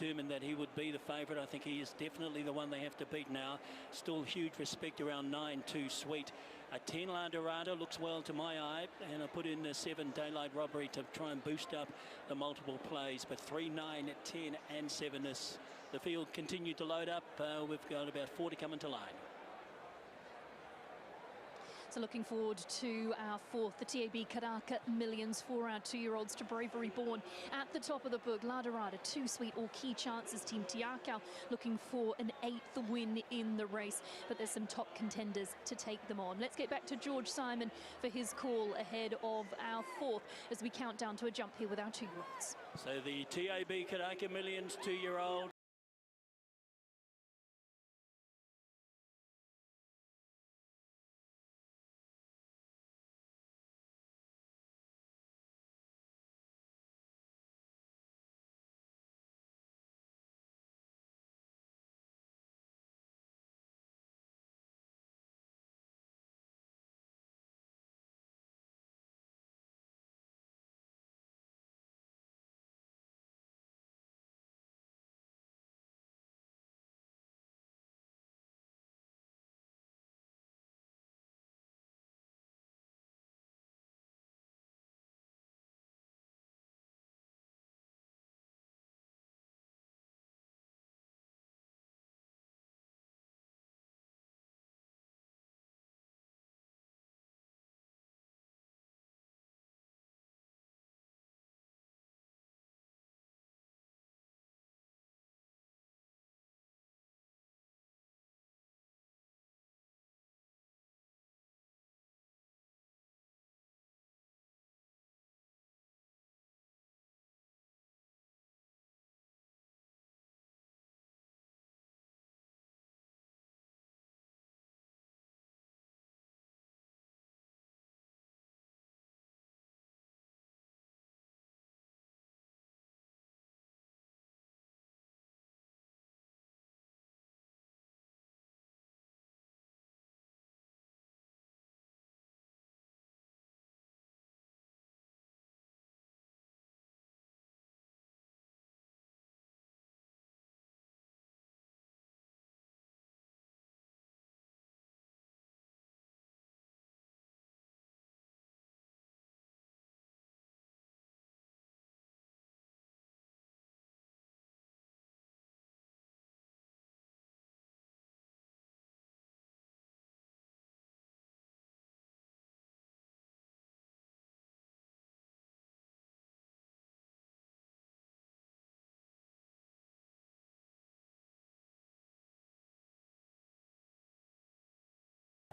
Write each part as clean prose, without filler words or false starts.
determined that he would be the favourite. I think he is definitely the one they have to beat now. Still huge respect around 9, Too Sweet. A 10, La Dorada, looks well to my eye, and I put in the 7, Daylight Robbery, to try and boost up the multiple plays. But 3, 9, 10 and 7 is the field continued to load up. We've got about 4 to come into line. So looking forward to our fourth, the TAB Karaka Millions, for our 2-year-olds to Bravery Born. At the top of the book, La Dorada, Too Sweet, all key chances. Team Tiakau looking for an 8th win in the race, but there's some top contenders to take them on. Let's get back to George Simon for his call ahead of our fourth as we count down to a jump here with our 2-year-olds. So the TAB Karaka Millions 2-year-old.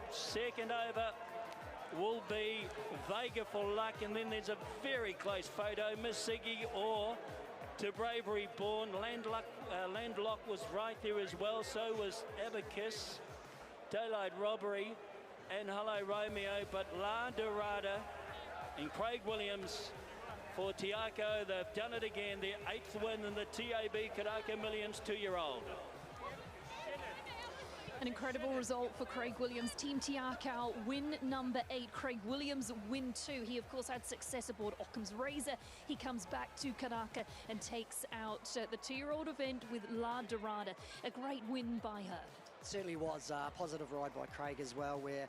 Second over will be Vega for Luck, and then there's a very close photo, Miss Siggy or To Bravery Born. Landlock was right there as well, so was Abacus, Daylight Robbery and Hello Romeo, but La Dorada and Craig Williams for Tiakau. They've done it again, their 8th win in the TAB Karaka Millions 2-year-old. An incredible result for Craig Williams. Team Tiakau win number 8. Craig Williams win 2. He, of course, had success aboard Occam's Razor. He comes back to Karaka and takes out the 2-year-old event with La Dorada. A great win by her. Certainly was a positive ride by Craig as well, where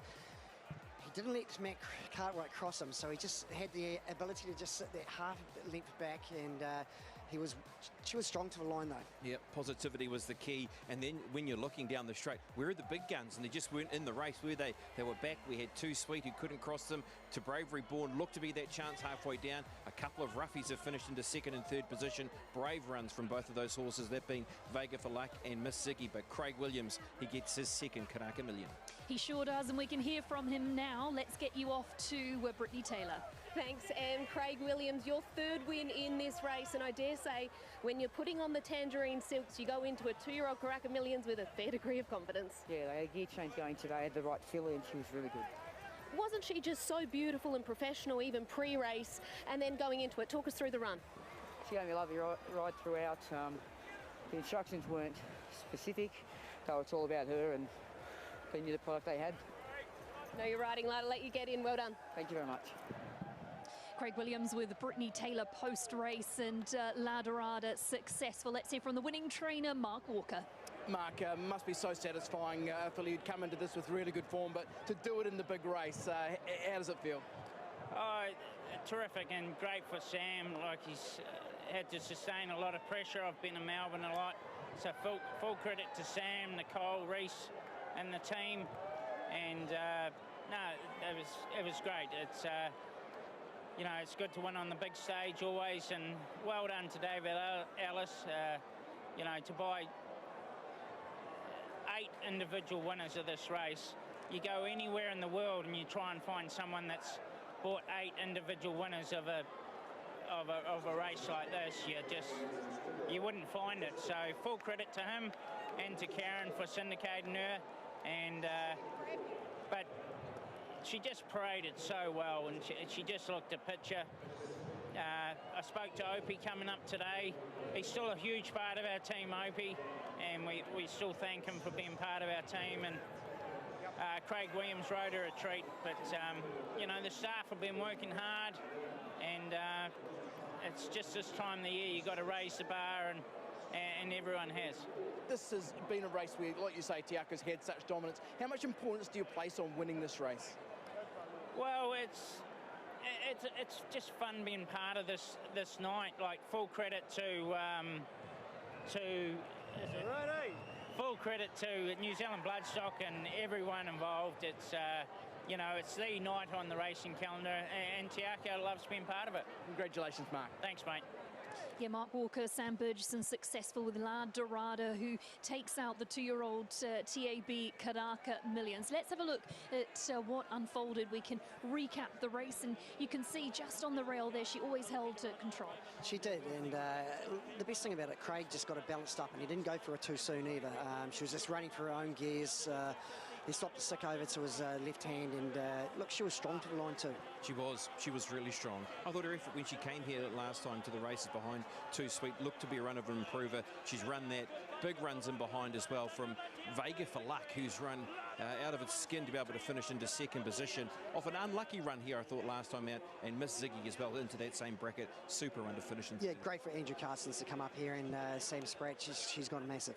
he didn't let Matt Cartwright cross him, so he just had the ability to just sit that half length back, and she was strong to the line though. Yep, positivity was the key. And then when you're looking down the straight, where are the big guns? And they just weren't in the race, were they? They were back. We had Too Sweet who couldn't cross them. To Bravery Born looked to be that chance halfway down. A couple of roughies have finished into 2nd and 3rd position. Brave runs from both of those horses, that being Vega for Luck and Miss Ziggy. But Craig Williams, he gets his 2nd Karaka Million. He sure does, and we can hear from him now. Let's get you off to Brittany Taylor. Thanks, Em. Craig Williams, your 3rd win in this race, and I dare say when you're putting on the tangerine silks, you go into a 2-year-old Karaka Millions with a fair degree of confidence. Yeah, they had a gear change going today, had the right filly, and she was really good. Wasn't she just so beautiful and professional, even pre-race, and then going into it? Talk us through the run. She gave me a lovely ride throughout. The instructions weren't specific, so it's all about her, and they knew the product they had. No, you're riding, Lada. Let you get in. Well done. Thank you very much. Craig Williams with Brittany Taylor post-race, and Ladarada successful. Let's hear from the winning trainer, Mark Walker. Mark, must be so satisfying for you to come into this with really good form, but to do it in the big race, how does it feel? Oh, terrific, and great for Sam. Like, he's had to sustain a lot of pressure. I've been in Melbourne a lot, so full credit to Sam, Nicole, Reese and the team. And no, it was great. It's you know, it's good to win on the big stage always, and well done to David Ellis. You know, to buy 8 individual winners of this race. You go anywhere in the world and you try and find someone that's bought 8 individual winners of a race like this. You wouldn't find it. So full credit to him and to Karen for syndicating her. And but she just paraded so well, and she just looked a picture. I spoke to Opie coming up today. He's still a huge part of our team, Opie, and we still thank him for being part of our team. And Craig Williams rode her a treat, but you know, the staff have been working hard, and it's just this time of the year you've got to raise the bar, and everyone has. This has been a race where, like you say, Te Aka's had such dominance. How much importance do you place on winning this race? Well, it's just fun being part of this night. Like, full credit to full credit to New Zealand Bloodstock and everyone involved. It's you know, it's the night on the racing calendar, and Te Aka loves being part of it. Congratulations, Mark. Thanks, mate. Yeah, Mark Walker, Sam Burgesson successful with Ladarada, who takes out the 2-year-old TAB Karaka Millions. Let's have a look at what unfolded. We can recap the race, and you can see just on the rail there, she always held control. She did, and the best thing about it, Craig just got it balanced up, and he didn't go for her too soon either. She was just running for her own gears. He stopped the stick over to his left hand, and look, she was strong to the line too. She was really strong. I thought her effort when she came here last time to the races behind Too Sweet looked to be a run of an improver. She's run that. Big runs in behind as well from Vega for Luck, who's run out of its skin to be able to finish into second position. Off an unlucky run here, I thought, last time out, and Miss Ziggy as well into that same bracket. Super run to finish in. Yeah, great for Andrew Carstens to come up here, and Sam Spratt, she's gone massive.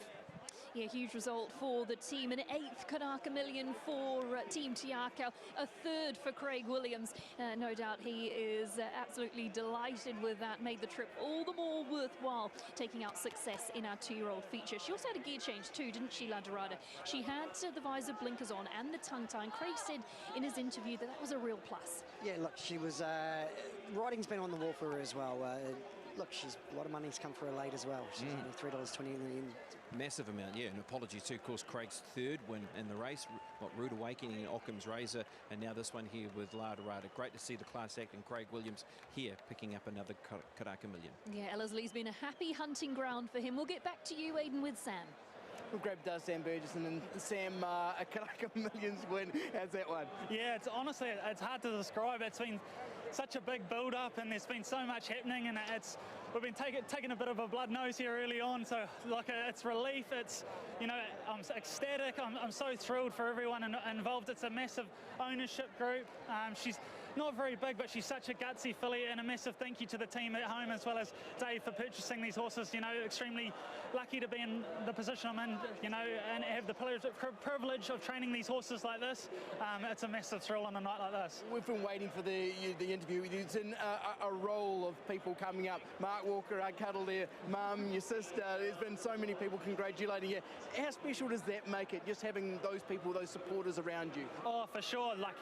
Yeah, huge result for the team. An 8th Karaka Million for Team Te Aka, a 3rd for Craig Williams. No doubt he is absolutely delighted with that. Made the trip all the more worthwhile, taking out success in our 2-year-old feature. She also had a gear change too, didn't she, Ladarada? She had the visor blinkers on and the tongue tie. And Craig said in his interview that was a real plus. Yeah, look, she was... riding's been on the wall for her as well. Look, a lot of money's come for her late as well. She's only $3.20 in the end. Massive amount, yeah, and apologies to, of course, Craig's 3rd win in the race. Rude Awakening and Occam's Razor, and now this one here with Ladarada. Great to see the class act and Craig Williams here picking up another Karaka Million. Yeah, Ellersly's been a happy hunting ground for him. We'll get back to you, Aidan, with Sam. We'll grab Sam Burgesson, and Sam, a Karaka Millions win. How's that one? Yeah, honestly, it's hard to describe. It's been such a big build-up, and there's been so much happening, and we've been taking a bit of a blood nose here early on, so like it's relief. It's, you know, I'm ecstatic. I'm so thrilled for everyone involved. It's a massive ownership group. She's not very big, but she's such a gutsy filly, and a massive thank you to the team at home as well as Dave for purchasing these horses. You know, extremely lucky to be in the position I'm in, you know, and have the privilege of training these horses like this. It's a massive thrill on a night like this. We've been waiting for the interview with you. It's in a roll of people coming up. Mark Walker, I cuddle there, Mum, your sister. There's been so many people congratulating you. How special does that make it, just having those people, those supporters around you? Oh, for sure. Like,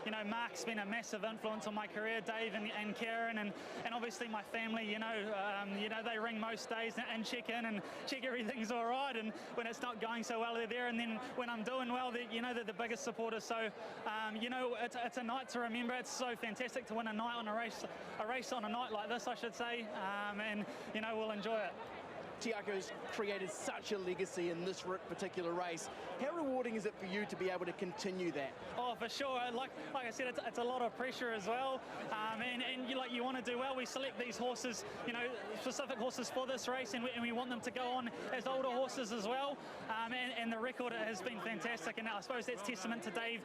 you know, Mark's been a massive influence on my career, Dave and Karen, and obviously my family. You know, they ring most days and check in and check everything's all right, and when it's not going so well, they're there, and then when I'm doing well, they're the biggest supporters. So, you know, it's a night to remember. It's so fantastic to win a night on a race on a night like this, I should say, and you know, we'll enjoy it. Tiako's created such a legacy in this particular race. How rewarding is it for you to be able to continue that? Oh, for sure. Like I said, it's a lot of pressure as well. And you want to do well. We select these horses, specific horses for this race, and we want them to go on as older horses as well. And the record has been fantastic. And I suppose that's testament to Dave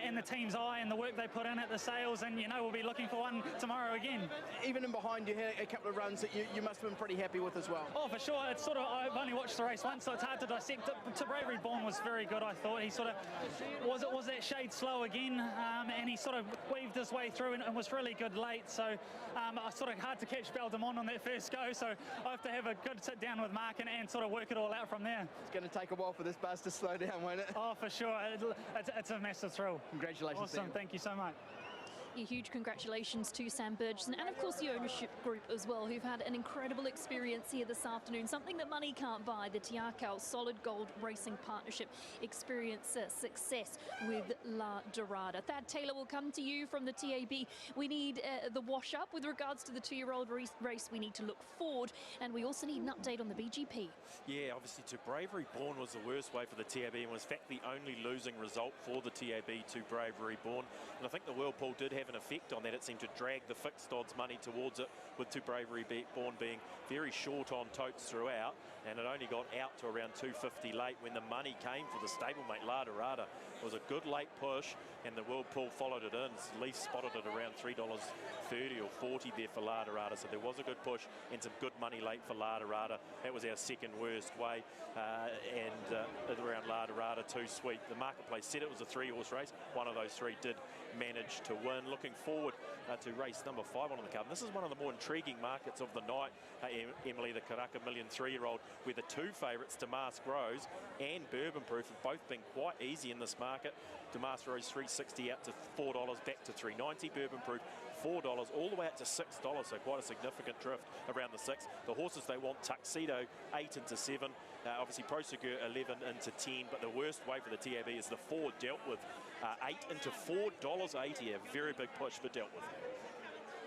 and the team's eye and the work they put in at the sales. And, we'll be looking for one tomorrow again. Even in behind, you had a couple of runs that you must have been pretty happy with as well. Oh, for sure. It's I've only watched the race once, so it's hard to dissect it. To Bravery Born was very good, I thought. He was that shade slow again, and he sort of weaved his way through and was really good late. So hard to catch Beldamont on that first go. So I have to have a good sit down with Mark and sort of work it all out from there. It's going to take a while for this buzz to slow down, won't it? Oh, for sure. It's a massive thrill. Congratulations. Awesome. Sam. Thank you so much. A huge congratulations to Sam Burgess and of course the ownership group as well, who've had an incredible experience here this afternoon, something that money can't buy. The Tiakau Solid Gold Racing Partnership experience success with La Dorada. Thad Taylor will come to you from the TAB. We need the wash up with regards to the 2-year-old race. We need to look forward, and we also need an update on the BGP. Yeah, obviously to Bravery Born was the worst way for the TAB and was in fact the only losing result for the TAB to Bravery Born. And I think the Whirlpool did have an effect on that. It seemed to drag the fixed odds money towards it, with To Bravery Born being very short on totes throughout, and it only got out to around 250 late when the money came for the stablemate La Dorada. It was a good late push, and the Whirlpool followed it in. Leaf spotted it around $3.30 or 40 there for La Dorada, so there was a good push and some good money late for La Dorada. That was our second worst way, around La Dorada, too sweet. The marketplace said it was a 3-horse race. One of those 3 did manage to win. Looking forward to race number 5 on the card. And this is one of the more intriguing markets of the night, Emily, the Karaka Million 3-year-old, where the 2 favourites, Damask Rose and Bourbon Proof, have both been quite easy in this market. Damask Rose $3.60 out to $4, back to $3.90. Bourbon Proof $4 all the way up to $6, so quite a significant drift around the 6. The horses they want: Tuxedo 8 into 7, obviously Prosegur 11 into 10, but the worst way for the TAB is the 4 Dealt With, 8 into $4.80. A very big push for Dealt With.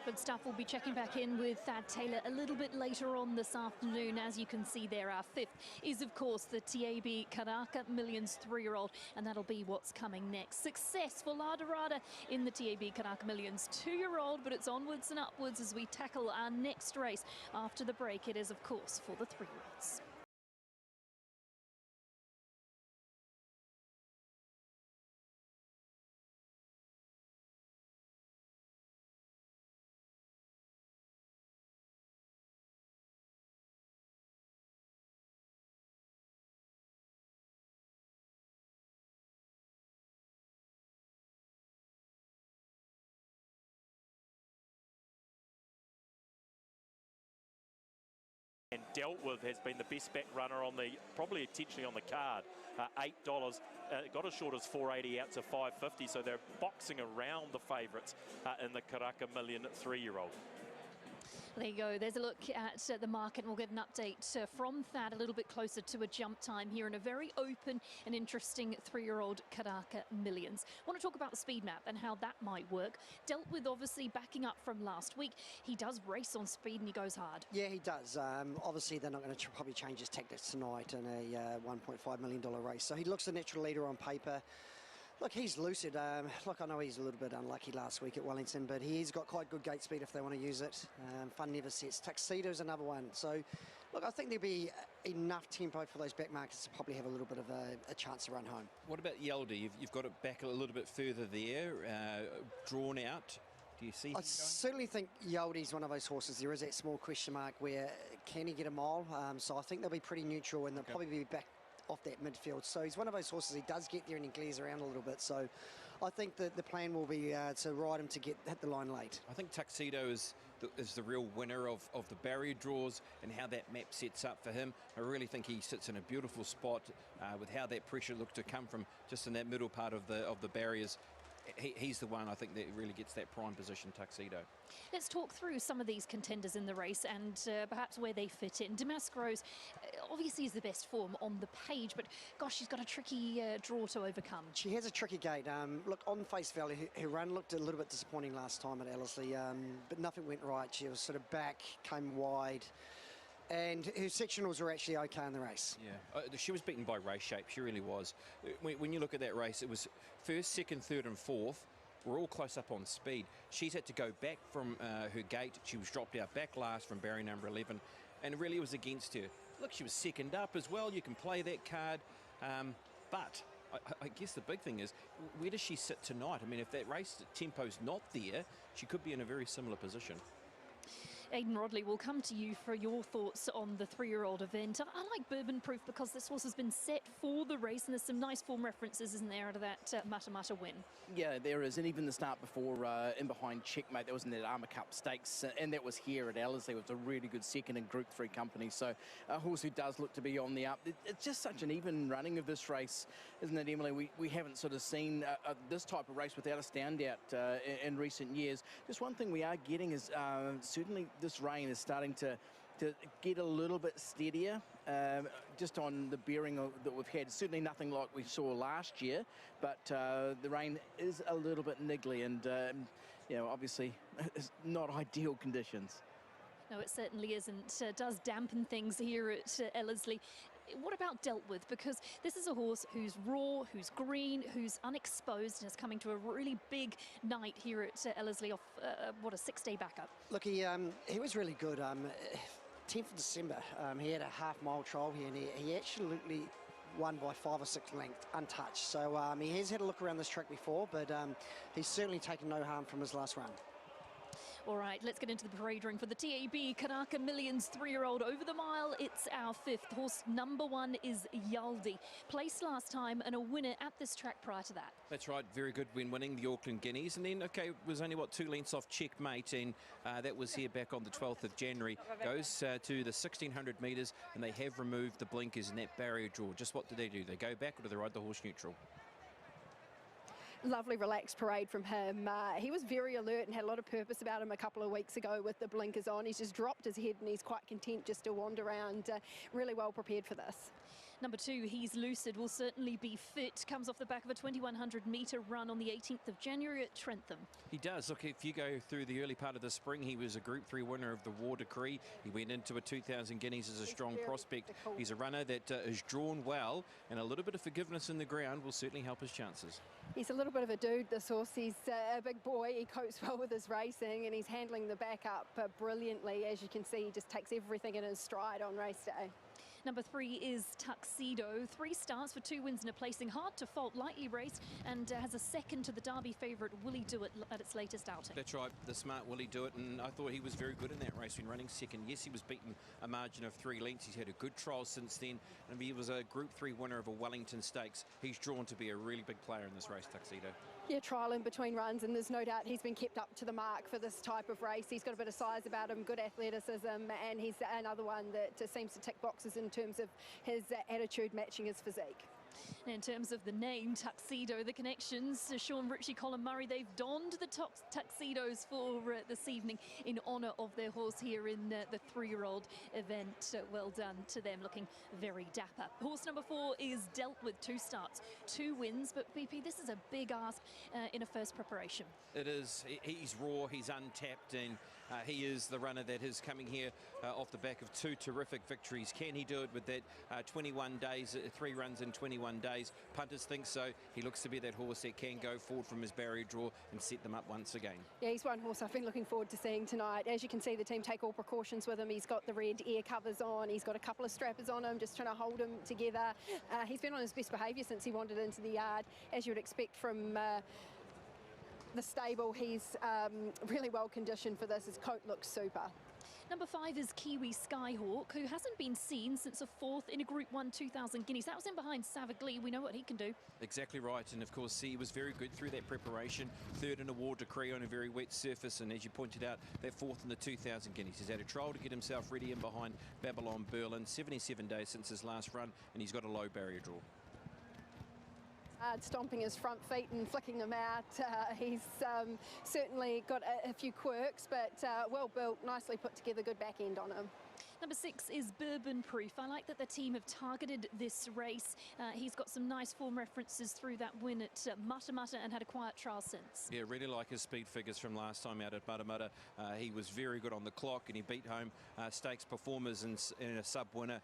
Good stuff. We'll be checking back in with Thad Taylor a little bit later on this afternoon. As you can see there, our 5th is, of course, the TAB Karaka Millions 3-year-old, and that'll be what's coming next. Success for La Dorada in the TAB Karaka Millions 2-year-old, but it's onwards and upwards as we tackle our next race after the break. It is, of course, for the 3-year-olds. And Dealt With has been the best back runner on the, probably potentially on the card. $8, got as short as $4.80 out to $5.50, so they're boxing around the favourites in the Karaka Million 3-year-old. There you go. There's a look at the market, and we'll get an update from Thad a little bit closer to a jump time here in a very open and interesting 3-year-old Karaka Millions. I want to talk about the speed map and how that might work. Dealt With obviously backing up from last week. He does race on speed and he goes hard. Yeah, he does. Obviously, they're not going to probably change his tactics tonight in a $1.5 million race. So he looks the natural leader on paper. Look, he's lucid. Look, I know he's a little bit unlucky last week at Wellington, but he's got quite good gate speed if they want to use it. Fun never sets. Tuxedo's another one. So, look, I think there'll be enough tempo for those back markers to probably have a little bit of a chance to run home. What about Yelda? You've got it back a little bit further there, drawn out. Do you see? I certainly think Yeldy's one of those horses. There is that small question mark where can he get a mile? So I think they'll be pretty neutral, and they'll probably be back off that midfield. So he's one of those horses, he does get there and he glares around a little bit. So I think that the plan will be to ride him to hit the line late. I think Tuxedo is the real winner of the barrier draws and how that map sets up for him. I really think he sits in a beautiful spot with how that pressure looked to come from just in that middle part of the barriers. He's the one, I think, that really gets that prime position, Tuxedo. Let's talk through some of these contenders in the race and perhaps where they fit in. Damask Rose obviously is the best form on the page, but gosh, she's got a tricky draw to overcome. She has a tricky gate. Look, on face value, her run looked a little bit disappointing last time at Ellerslie, but nothing went right. She was sort of back, came wide. And her sectionals were actually okay in the race. Yeah, she was beaten by race shape. She really was. When you look at that race, it was first, second, third and fourth. We're all close up on speed. She's had to go back from her gate. She was dropped out back last from barrier number 11, and it really was against her. Look, she was second up as well. You can play that card, but I guess the big thing is, where does she sit tonight? I mean, if that race tempo's not there, she could be in a very similar position. Aidan Rodley, will come to you for your thoughts on the 3-year-old event. I like Bourbon Proof because this horse has been set for the race, and there's some nice form references, isn't there, out of that Mata win? Yeah, there is, and even the start before in behind Checkmate, that was in that Armour Cup Stakes, and that was here at Ellerslie. It was a really good second in Group 3 company, so a horse who does look to be on the up. It's just such an even running of this race, isn't it, Emily? We haven't sort of seen this type of race without a standout in recent years. Just one thing we are getting is certainly this rain is starting to get a little bit steadier, just on the bearing that we've had. Certainly nothing like we saw last year, but the rain is a little bit niggly, and you know, obviously it's not ideal conditions. No, it certainly isn't. Does dampen things here at Ellerslie. What about dealt with? Because this is a horse who's raw, who's green, who's unexposed, and is coming to a really big night here at Ellerslie off, what, a 6-day backup. Look, he was really good. 10th of December, he had a half-mile trial here, and he absolutely won by 5 or 6 lengths, untouched. So he has had a look around this track before, but he's certainly taken no harm from his last run. All right, let's get into the parade ring for the TAB Karaka Millions 3-year-old over the mile. It's our 5th. Horse number 1 is Yaldi. Placed last time and a winner at this track prior to that. That's right, very good when winning the Auckland Guineas. And then, okay, it was only, 2 lengths off Checkmate, and that was here back on the 12th of January. Goes to the 1,600 metres, and they have removed the blinkers in that barrier draw. Just what do? They go back, or do they ride the horse neutral? Lovely relaxed parade from him. He was very alert and had a lot of purpose about him a couple of weeks ago with the blinkers on. He's just dropped his head and he's quite content just to wander around. Really well prepared for this. Number 2, He's Lucid, will certainly be fit. Comes off the back of a 2,100 metre run on the 18th of January at Trentham. He does. Look, if you go through the early part of the spring, he was a Group 3 winner of the War Decree. He went into a 2,000 guineas as a strong prospect. He's a runner that is drawn well, and a little bit of forgiveness in the ground will certainly help his chances. He's a little bit of a dude, this horse. He's a big boy. He copes well with his racing, and he's handling the back up brilliantly. As you can see, he just takes everything in his stride on race day. Number 3 is Tuxedo. 3 starts for 2 wins and a placing. Hard to fault, lightly raced, and has a second to the Derby favourite Willie Do It at its latest outing. That's right, the smart Willie Do It, and I thought he was very good in that race when running second. Yes, he was beaten a margin of 3 lengths. He's had a good trial since then, and he was a Group 3 winner of a Wellington Stakes. He's drawn to be a really big player in this race, Tuxedo. Yeah, trial in between runs, and there's no doubt he's been kept up to the mark for this type of race. He's got a bit of size about him, good athleticism, and he's another one that seems to tick boxes in terms of his attitude matching his physique. In terms of the name, Tuxedo, the connections, Sean Ritchie, Colin Murray, they've donned the tuxedos for this evening in honour of their horse here in the 3-year-old event. Well done to them, looking very dapper. Horse number 4 is Dealt With, 2 starts, 2 wins, but BP, this is a big ask in a first preparation. It is. He's raw, he's untapped, and he is the runner that is coming here off the back of 2 terrific victories. Can he do it with that 21 days, 3 runs in 21 days? Punters think so. He looks to be that horse that can go forward from his barrier draw and set them up once again. Yeah, he's one horse I've been looking forward to seeing tonight. As you can see, the team take all precautions with him. He's got the red ear covers on. He's got a couple of strappers on him, just trying to hold him together. He's been on his best behaviour since he wandered into the yard, as you would expect from the stable. He's really well conditioned for this. His coat looks super. Number 5 is Kiwi Skyhawk, who hasn't been seen since a 4th in a Group 1 2,000 guineas. That was in behind Savaglee. We know what he can do. Exactly right, and of course he was very good through that preparation. 3rd in a War Decree on a very wet surface, and as you pointed out, that 4th in the 2,000 guineas. He's had a trial to get himself ready in behind Babylon Berlin. 77 days since his last run, and he's got a low barrier draw. Stomping his front feet and flicking them out. He's certainly got a few quirks, but well built, nicely put together, good back end on him. Number 6 is Bourbon Proof. I like that the team have targeted this race. He's got some nice form references through that win at Matamata and had a quiet trial since. Yeah, really like his speed figures from last time out at Matamata. He was very good on the clock, and he beat home stakes performers in a sub-winner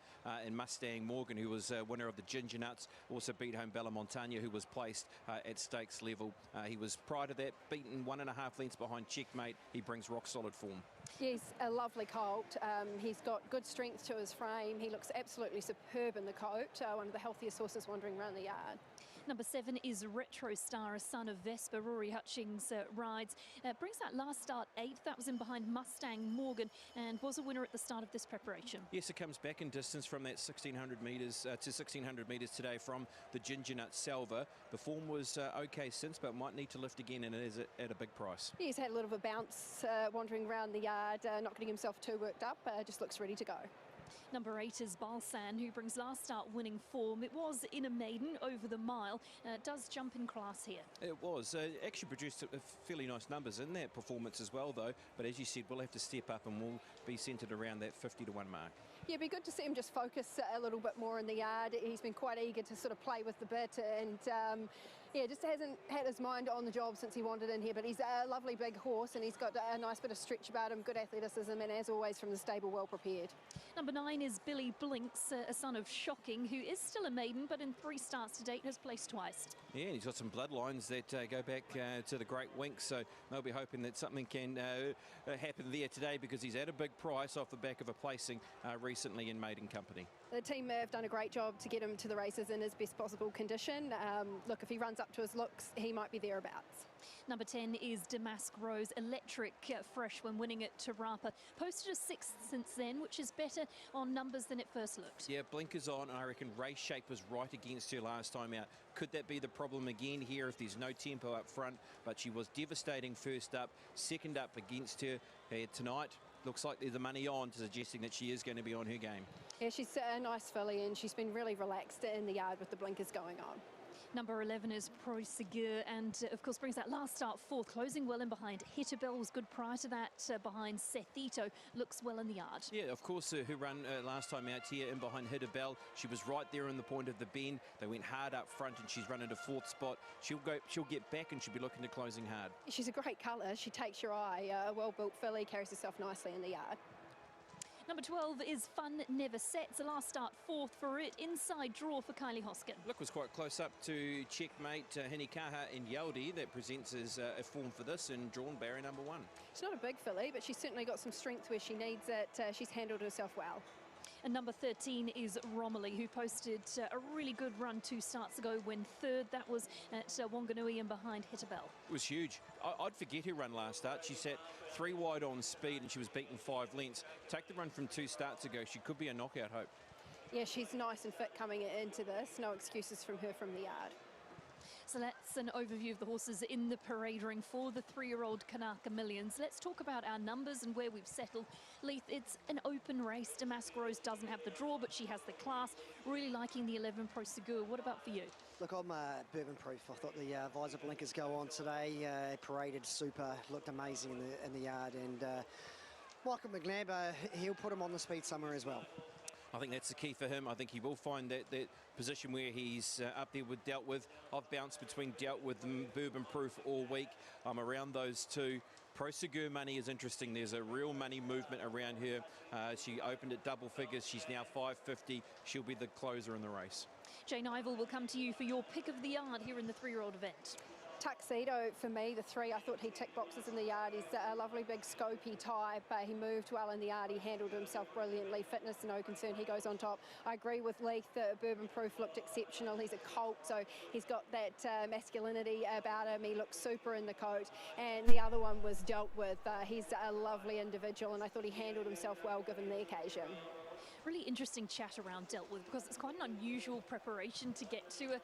in Mustang Morgan, who was winner of the Ginger Nuts. Also beat home Bella Montagna, who was placed at stakes level. He was, prior to that, beaten 1.5 lengths behind Checkmate. He brings rock-solid form. He's a lovely colt. He's got good strength to his frame. He looks absolutely superb in the coat. One of the healthiest horses wandering around the yard. Number 7 is Retro Star, a son of Vespa. Rory Hutchings rides. Brings that last start 8th. That was in behind Mustang Morgan and was a winner at the start of this preparation. Yes, it comes back in distance from that 1,600 metres to 1,600 metres today from the Ginger Nut Salva. The form was okay since, but might need to lift again, and it is at a big price. He's had a little bit of a bounce wandering around the yard, not getting himself too worked up, just looks ready to go. Number 8 is Balsan, who brings last start winning form. It was in a maiden over the mile. Does jump in class here. It was. Actually produced fairly nice numbers in that performance as well, though. But as you said, we'll have to step up and we'll be centred around that 50-1 mark. Yeah, it'd be good to see him just focus a little bit more in the yard. He's been quite eager to sort of play with the bit and yeah, just hasn't had his mind on the job since he wandered in here, but he's a lovely big horse and he's got a nice bit of stretch about him, good athleticism, and as always from the stable, well prepared. Number 9 is Billy Blinks, a son of Shocking, who is still a maiden, but in 3 starts to date has placed twice. Yeah, and he's got some bloodlines that go back to the Great Winks, so they'll be hoping that something can happen there today, because he's at a big price off the back of a placing recently in maiden company. The team have done a great job to get him to the races in his best possible condition. Look, if he runs up to his looks, he might be thereabouts. Number 10 is Damask Rose, electric, fresh when winning at Te Rapa. Posted a 6th since then, which is better on numbers than it first looked. Yeah, blinkers on, and I reckon race shape was right against her last time out. Could that be the problem again here if there's no tempo up front? But she was devastating first up, second up against her tonight. Looks like there's the money on, suggesting that she is going to be on her game. Yeah, she's a nice filly and she's been really relaxed in the yard with the blinkers going on. Number 11 is Pro Segur, and of course brings that last start 4th, closing well in behind. Hitterbell was good prior to that, behind Sethito, looks well in the yard. Yeah, of course, her run last time out here in behind Hitterbell, she was right there in the point of the bend. They went hard up front and she's run into 4th spot. She'll get back and she'll be looking to closing hard. She's a great colour, she takes your eye, a well-built filly, carries herself nicely in the yard. Number 12 is Fun Never Sets. The last start 4th for it. Inside draw for Kylie Hoskin. Look, was quite close up to Checkmate, Hinikaha and Yaldi. That presents as a form for this, and drawn barrier number 1. She's not a big filly, but she's certainly got some strength where she needs it. She's handled herself well. And number 13 is Romilly, who posted a really good run 2 starts ago, when 3rd. That was at Wanganui and behind Hitterbell. It was huge. I'd forget her run last start. She sat 3 wide on speed and she was beaten 5 lengths. Take the run from 2 starts ago. She could be a knockout hope. Yeah, she's nice and fit coming into this. No excuses from her from the yard. So that's an overview of the horses in the parade ring for the 3-year-old Karaka Millions. Let's talk about our numbers and where we've settled. Leith, it's an open race. Damask Rose doesn't have the draw, but she has the class. Really liking the 11 Pro Segur. What about for you? Look, I'm Bourbon Proof. I thought the visor blinkers go on today. Paraded super, looked amazing in the yard. And Michael McNabb, he'll put him on the speed summer as well. I think that's the key for him. I think he will find that position where he's up there with Dealt With. I've bounced between Dealt With and Bourbon Proof all week. I'm around those two. Pro Segur money is interesting. There's a real money movement around her. She opened at double figures. She's now 550. She'll be the closer in the race. Jane Ivel will come to you for your pick of the yard here in the 3-year-old event. Tuxedo for me, the 3. I thought he ticked boxes in the yard. He's a lovely big scopy type. He moved well in the yard. He handled himself brilliantly. Fitness, no concern. He goes on top. I agree with Leith. Bourbon Proof looked exceptional. He's a colt, so he's got that masculinity about him. He looks super in the coat. And the other one was Dealt With. He's a lovely individual, and I thought he handled himself well given the occasion. really interesting chat around dealt with, because it's quite an unusual preparation to get to a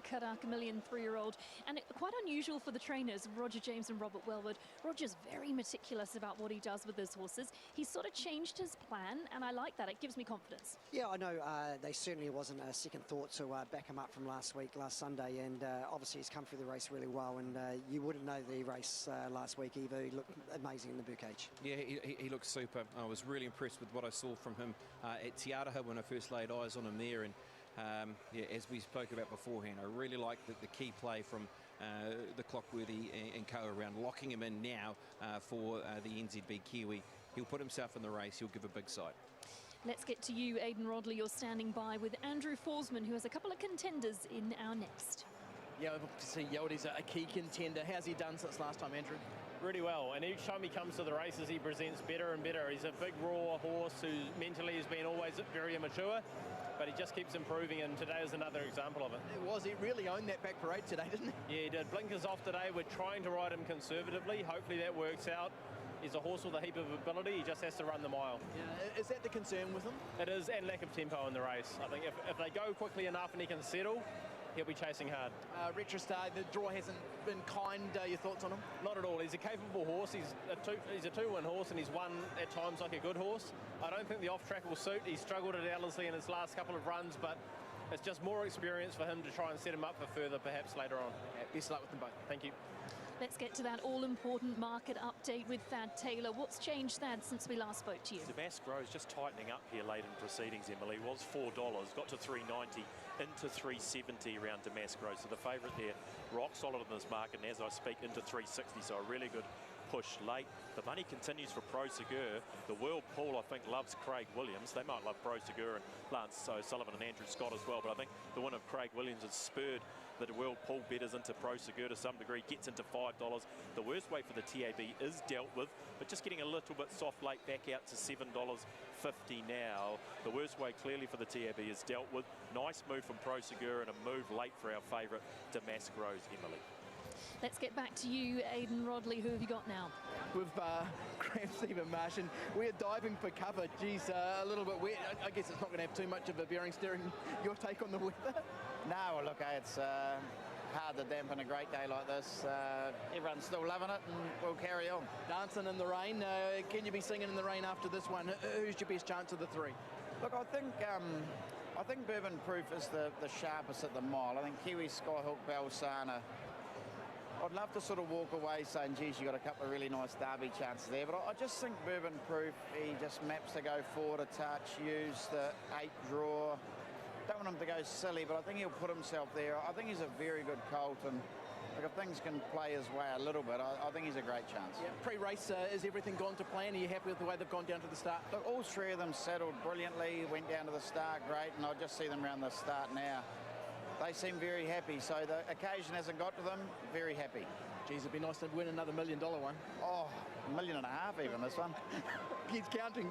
Karaka Million 3-year-old, and quite unusual for the trainers, Roger James and Robert Welwood. Roger's very meticulous about what he does with his horses. He's sort of changed his plan, and I like that. It gives me confidence. Yeah, I know they certainly wasn't a second thought to back him up from last Sunday, and obviously he's come through the race really well, and you wouldn't know the race last week either. He looked amazing in the book cage. Yeah, he looked super. I was really impressed with what I saw from him at Te Araha when I first laid eyes on him there, and yeah, as we spoke about beforehand, I really like the key play from the Clockworthy and co around locking him in now for the NZB Kiwi. He'll put himself in the race. He'll give a big sight. Let's get to you, Aidan Rodley. You're standing by with Andrew Forsman, who has a couple of contenders in our next. Yeah, we've got to see Yaldi's a key contender. How's he done since last time, Andrew? Really well, and each time he comes to the races, he presents better and better. He's a big, raw horse who mentally has been always very immature, but he just keeps improving, and today is another example of it. He really owned that back parade today, didn't he? Yeah, he did. Blinkers off today. We're trying to ride him conservatively. Hopefully that works out. He's a horse with a heap of ability. He just has to run the mile. Yeah. Is that the concern with him? It is, and lack of tempo in the race. I think if they go quickly enough and he can settle, he'll be chasing hard. Retrostar, the draw hasn't been kind. Your thoughts on him? Not at all. He's a capable horse. He's a two-win horse, and he's won at times like a good horse. I don't think the off-track will suit. He struggled at Ellerslie in his last couple of runs, but it's just more experience for him to try and set him up for further, perhaps later on. Yeah, best luck with them both. Thank you. Let's get to that all-important market update with Thad Taylor. What's changed, Thad, since we last spoke to you? Damask Rose just tightening up here late in proceedings, Emily. Was $4, got to $3.90, into $3.70 around Damask Rose. So the favourite there, rock solid in this market, and as I speak, into $3.60. So a really good push late. The money continues for Pro Segur. The World Pool, I think, loves Craig Williams. They might love Pro Segur and Lance O'Sullivan and Andrew Scott as well, but I think the win of Craig Williams has spurred the World Pool betters into Pro Segur to some degree, gets into $5. The worst weight for the TAB is dealt with, but just getting a little bit soft late, back out to $7.50 now. The worst weight clearly for the TAB is dealt with. Nice move from Pro Segur and a move late for our favourite Damask Rose, Emily. Let's get back to you, Aidan Rodley. Who have you got now? We've grabbed Stephen Marsh, and we're diving for cover. Geez, a little bit wet. I guess it's not going to have too much of a bearing. Steering, your take on the weather? No, look, it's hard to dampen a great day like this. Everyone's still loving it, and we'll carry on. Dancing in the rain. Can you be singing in the rain after this one? Who's your best chance of the three? Look, I think Bourbon Proof is the sharpest at the mile. I think Kiwi, Skyhook, Balsana. I'd love to sort of walk away saying, geez, you got a couple of really nice derby chances there, but I just think Bourbon Proof, he just maps to go forward a touch, use the 8 draw. Don't want him to go silly, but I think he'll put himself there. I think he's a very good colt, and look, if things can play his way a little bit, I think he's a great chance. Yeah, pre-race, is everything gone to plan? Are you happy with the way they've gone down to the start? Look, all three of them settled brilliantly, went down to the start great, and I just see them around the start now. They seem very happy, so the occasion hasn't got to them, very happy. Geez, it'd be nice to win another $1 million one. Oh, $1.5 million even, this one. Keeps counting.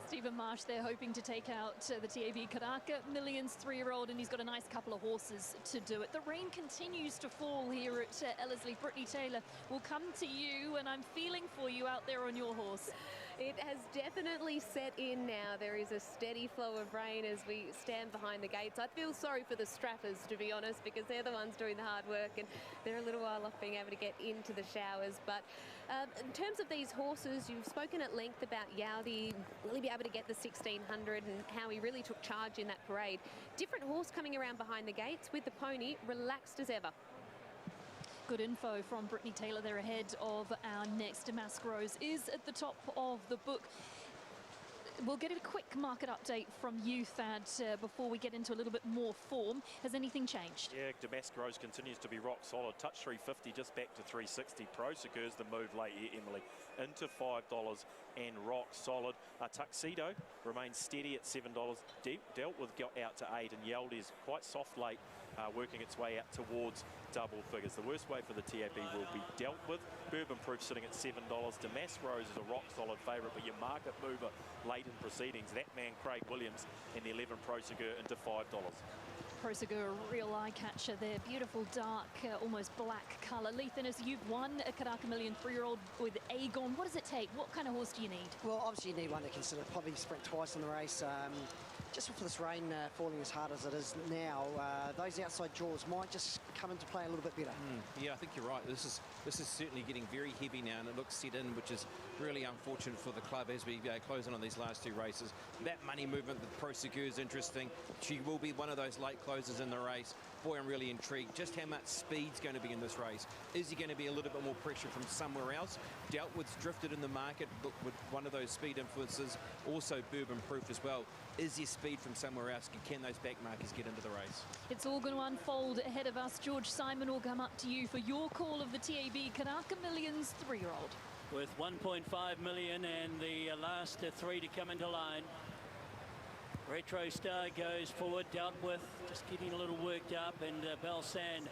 Stephen Marsh there hoping to take out the TAB Karaka Millions 3-year-old, and he's got a nice couple of horses to do it. The rain continues to fall here at Ellerslie. Brittany Taylor will come to you, and I'm feeling for you out there on your horse. It has definitely set in now. There is a steady flow of rain as we stand behind the gates. I feel sorry for the strappers, to be honest, because they're the ones doing the hard work, and they're a little while off being able to get into the showers. But in terms of these horses, you've spoken at length about Yaudi. Will he be able to get the 1600 and how he really took charge in that parade? Different horse coming around behind the gates with the pony, relaxed as ever. Good info from Brittany Taylor there ahead of our next. Damask Rose is at the top of the book. We'll get a quick market update from you, Thad, before we get into a little bit more form. Has anything changed? Yeah, Damask Rose continues to be rock solid. Touch 350, just back to 360. Pro Segur's the move late here, Emily. Into $5 and rock solid. Tuxedo remains steady at $7. Dealt with, got out to 8, and Yaldi's quite soft late, working its way out towards double figures. The worst way for the TAB will be dealt with. Bourbon Proof sitting at $7. Damask Rose is a rock solid favourite, but your market mover late in proceedings, that man Craig Williams, and the 11 Pro Segur into $5. Prosegur, a real eye catcher there. Beautiful dark, almost black colour. Leithinus, you've won a Karaka Million 3-year-old with Aegon. What does it take? What kind of horse do you need? Well, obviously you need one that can sort of probably sprint twice in the race. Just for this rain falling as hard as it is now, those outside jaws might just come into play a little bit better. Yeah, I think you're right. This is certainly getting very heavy now, and it looks set in, which is really unfortunate for the club as we close in on these last two races. That money movement with Prosegur is interesting. She will be one of those late closers in the race. Boy, I'm really intrigued just how much speed's going to be in this race. Is he going to be a little bit more pressure from somewhere else? Deltwood's drifted in the market with one of those speed influences. Also Bourbon Proof as well. Is there speed from somewhere else? Can those back markers get into the race? It's all going to unfold ahead of us. George Simon will come up to you for your call of the TAB Karaka Millions 3-year-old. With 1.5 million and the last three to come into line. Retro Star goes forward, dealt with, just getting a little worked up, and Belsan,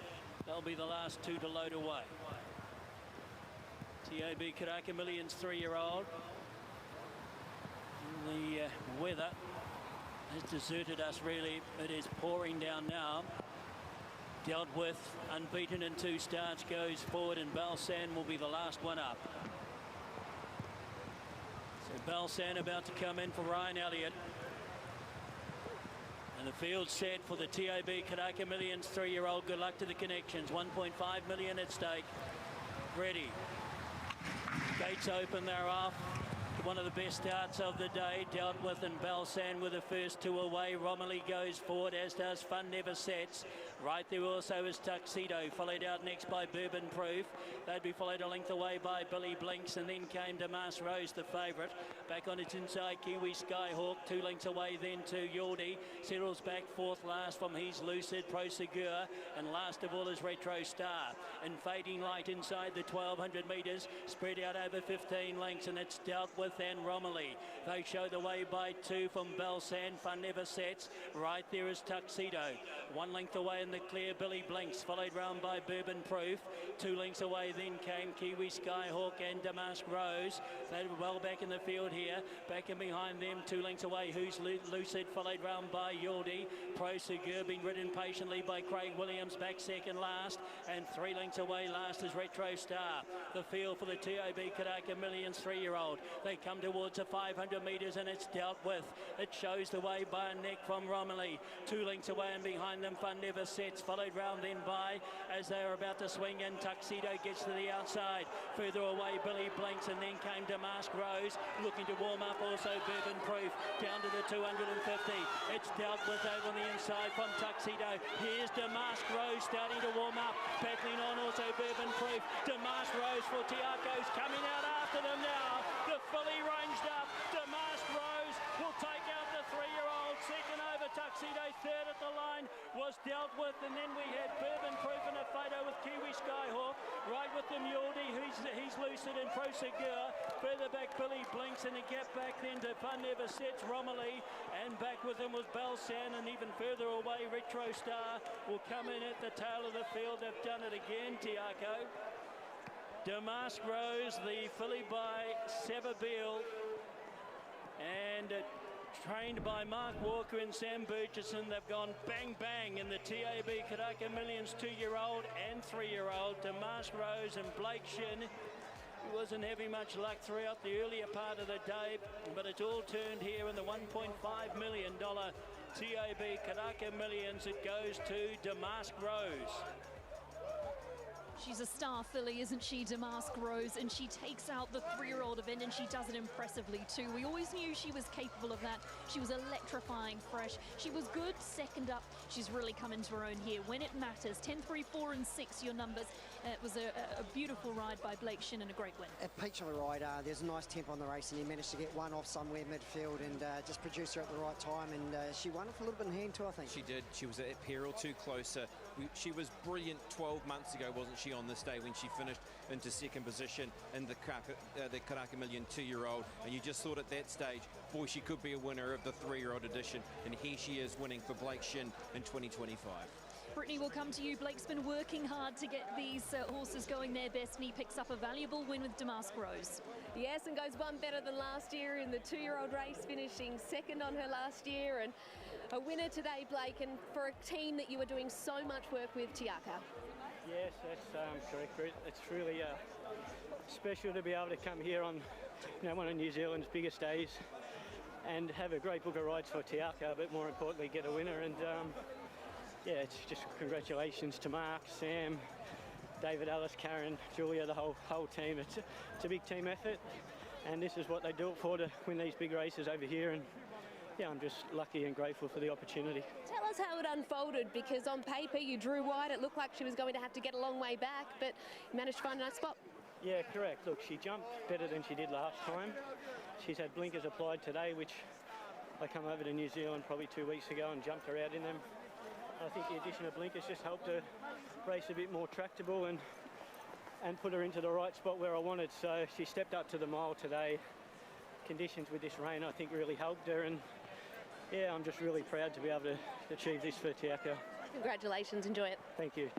they'll be the last two to load away. TAB Karaka Millions 3-year-old. The weather has deserted us really. It is pouring down now. Dealt with, unbeaten in 2 starts, goes forward, and Belsan will be the last one up. So Belsan about to come in for Ryan Elliott. And the field set for the TAB Karaka Millions 3-year-old. Good luck to the connections. 1.5 million at stake. Ready. Gates open, they're off. One of the best starts of the day, dealt with, and Belsan with the first two away. Romilly goes forward, as does Fun Never Sets. Right there also is Tuxedo, followed out next by Bourbon Proof. They'd be followed a length away by Billy Blinks, and then came Damas Rose, the favourite. Back on its inside, Kiwi Skyhawk, 2 lengths away then to Yordi. Settles back 4th last from He's Lucid, Prosegur, and last of all is Retro Star. And Fading Light inside the 1200 metres, spread out over 15 lengths, and it's dealt with and Romilly. They show the way by 2 from Belsan. Fun Never Sets. Right there is Tuxedo. 1 length away in the clear, Billy Blinks, followed round by Bourbon Proof. 2 lengths away then came Kiwi Skyhawk and Damask Rose. They were well back in the field here. Back in behind them, 2 lengths away, Who's Lucid, followed round by Yordi. Prosegur being ridden patiently by Craig Williams, back second last. And 3 lengths away last is Retro Star. The field for the TAB Karaka Millions 3-year-old. They come towards the 500 metres, and it's dealt with. It shows the way by a neck from Romilly. 2 lengths away, and behind them Fun Never Sets, followed round then by, as they are about to swing in, Tuxedo gets to the outside. Further away, Billy Blinks, and then came Damask Rose, looking to warm up. Also Bourbon Proof down to the 250. It's dealt with over on the inside from Tuxedo. Here's Damask Rose starting to warm up, battling on also Bourbon Proof. Damask Rose for Tiako's coming out after them now. The filly ranged up. Damask Rose will take out the 3-year-old. Second over Tuxedo. Third at the line was dealt with, and then we had Bourbon Proof in a photo with Kiwi Skyhawk. Right with them Yordi, He's Lucid, and Prosegur. Further back Billy Blinks, and a gap back then to Fun Never Sets, Romilly, and back with them was Belsan, and even further away Retro Star will come in at the tail of the field. They've done it again, Tiako. Damask Rose, the filly by Savabeel, and trained by Mark Walker and Sam Burgesson. They've gone bang bang in the TAB Karaka Millions 2-year-old and 3-year-old. Damask Rose and Blake Shin. He wasn't having much luck throughout the earlier part of the day, but it's all turned here in the $1.5 million TAB Karaka Millions. It goes to Damask Rose. She's a star filly, isn't she, Damask Rose? And she takes out the 3-year-old event, and she does it impressively too. We always knew she was capable of that. She was electrifying fresh. She was good second up. She's really come into her own here when it matters. 10, 3, 4 and 6, your numbers. It was a beautiful ride by Blake Shin and a great win. A peach of a ride. There's a nice tempo on the race, and he managed to get one off somewhere midfield and just produce her at the right time. And she won it for a little bit in hand too, I think. She did. She was at peril too closer. She was brilliant 12 months ago, wasn't she, on this day when she finished into second position in the Karaka Million 2-year-old. And you just thought at that stage, boy, she could be a winner of the 3-year-old edition. And here she is winning for Blake Shin in 2025. Brittany, will come to you. Blake's been working hard to get these horses going their best, and he picks up a valuable win with Damask Rose. Yes, and goes one better than last year in the 2-year-old race, finishing second on her last year. And a winner today, Blake, and for a team that you were doing so much work with, Tiaka. Yes, that's correct. It's really special to be able to come here on one of New Zealand's biggest days and have a great book of rides for Tiaka, but more importantly get a winner. And yeah, it's just congratulations to Mark, Sam, David, Alice, Karen, Julia, the whole team. It's a big team effort, and this is what they do it for, to win these big races over here. And yeah, I'm just lucky and grateful for the opportunity. Tell us how it unfolded, because on paper you drew wide. It looked like she was going to have to get a long way back, but you managed to find a nice spot. Yeah, correct. Look, she jumped better than she did last time. She's had blinkers applied today, which I come over to New Zealand probably 2 weeks ago and jumped her out in them. I think the addition of blinkers just helped her race a bit more tractable and put her into the right spot where I wanted. So she stepped up to the mile today. Conditions with this rain, I think, really helped her, and yeah, I'm just really proud to be able to achieve this for Tiaka. Congratulations, enjoy it. Thank you.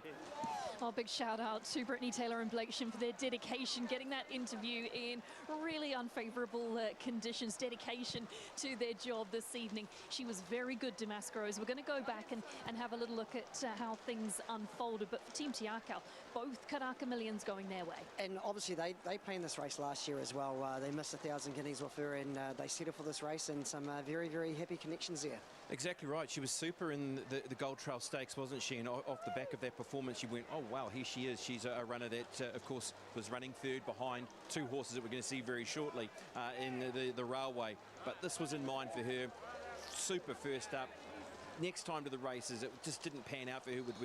Oh, big shout out to Brittany Taylor and Blake Shin for their dedication, getting that interview in really unfavourable conditions, dedication to their job this evening. She was very good, Damascros. We're going to go back and have a little look at how things unfolded. But for Team Tiaka, both Karaka Millions going their way. And obviously they planned this race last year as well. They missed 1,000 guineas off her, and they settled for this race, and some very, very happy connections there. Exactly right. She was super in the Gold Trail Stakes, wasn't she? And off the back of that performance, you went, oh, wow, here she is. She's a runner that, of course, was running third behind two horses that we're going to see very shortly in the railway. But this was in mind for her. Super first up. Next time to the races, it just didn't pan out for her with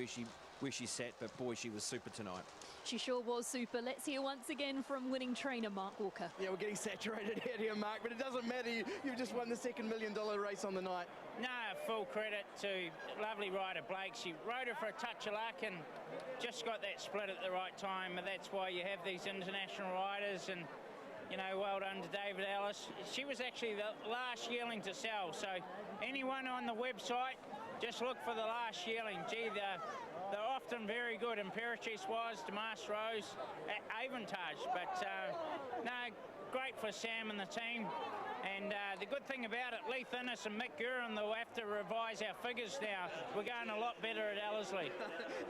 where she sat. But, boy, she was super tonight. She sure was super. Let's hear once again from winning trainer Mark Walker. Yeah, we're getting saturated out here, Mark, but it doesn't matter. You've just won the second $1 million race on the night. No, full credit to lovely rider Blake. She rode her for a touch of luck and just got that split at the right time. And that's why you have these international riders. And, you know, well done to David Ellis. She was actually the last yearling to sell. So anyone on the website, just look for the last yearling. Gee, they're often very good. Imperatrice was, Damas Rose, Avantage. But no, great for Sam and the team. And the good thing about it, Leith Innes and Mick Guerin, they'll have to revise our figures now. We're going a lot better at Ellerslie.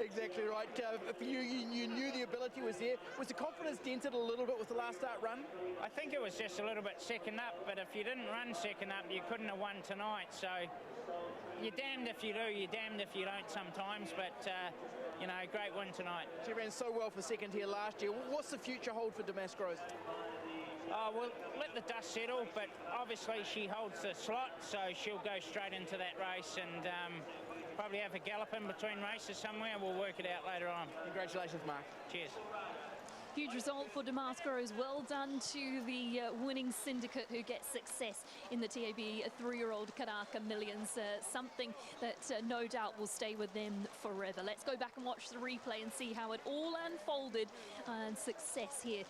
Exactly right. For you knew the ability was there. Was the confidence dented a little bit with the last start run? I think it was just a little bit second up, but if you didn't run second up, you couldn't have won tonight. So you're damned if you do, you're damned if you don't sometimes, but you know, great win tonight. She ran so well for second here last year. What's the future hold for Damascros? We'll let the dust settle, but obviously she holds the slot, so she'll go straight into that race and probably have a gallop in between races somewhere. We'll work it out later on. Congratulations, Mark. Cheers. Huge result for Damascros. Well done to the winning syndicate who gets success in the TAB 3-year-old Karaka Millions. Something that no doubt will stay with them forever. Let's go back and watch the replay and see how it all unfolded, and success here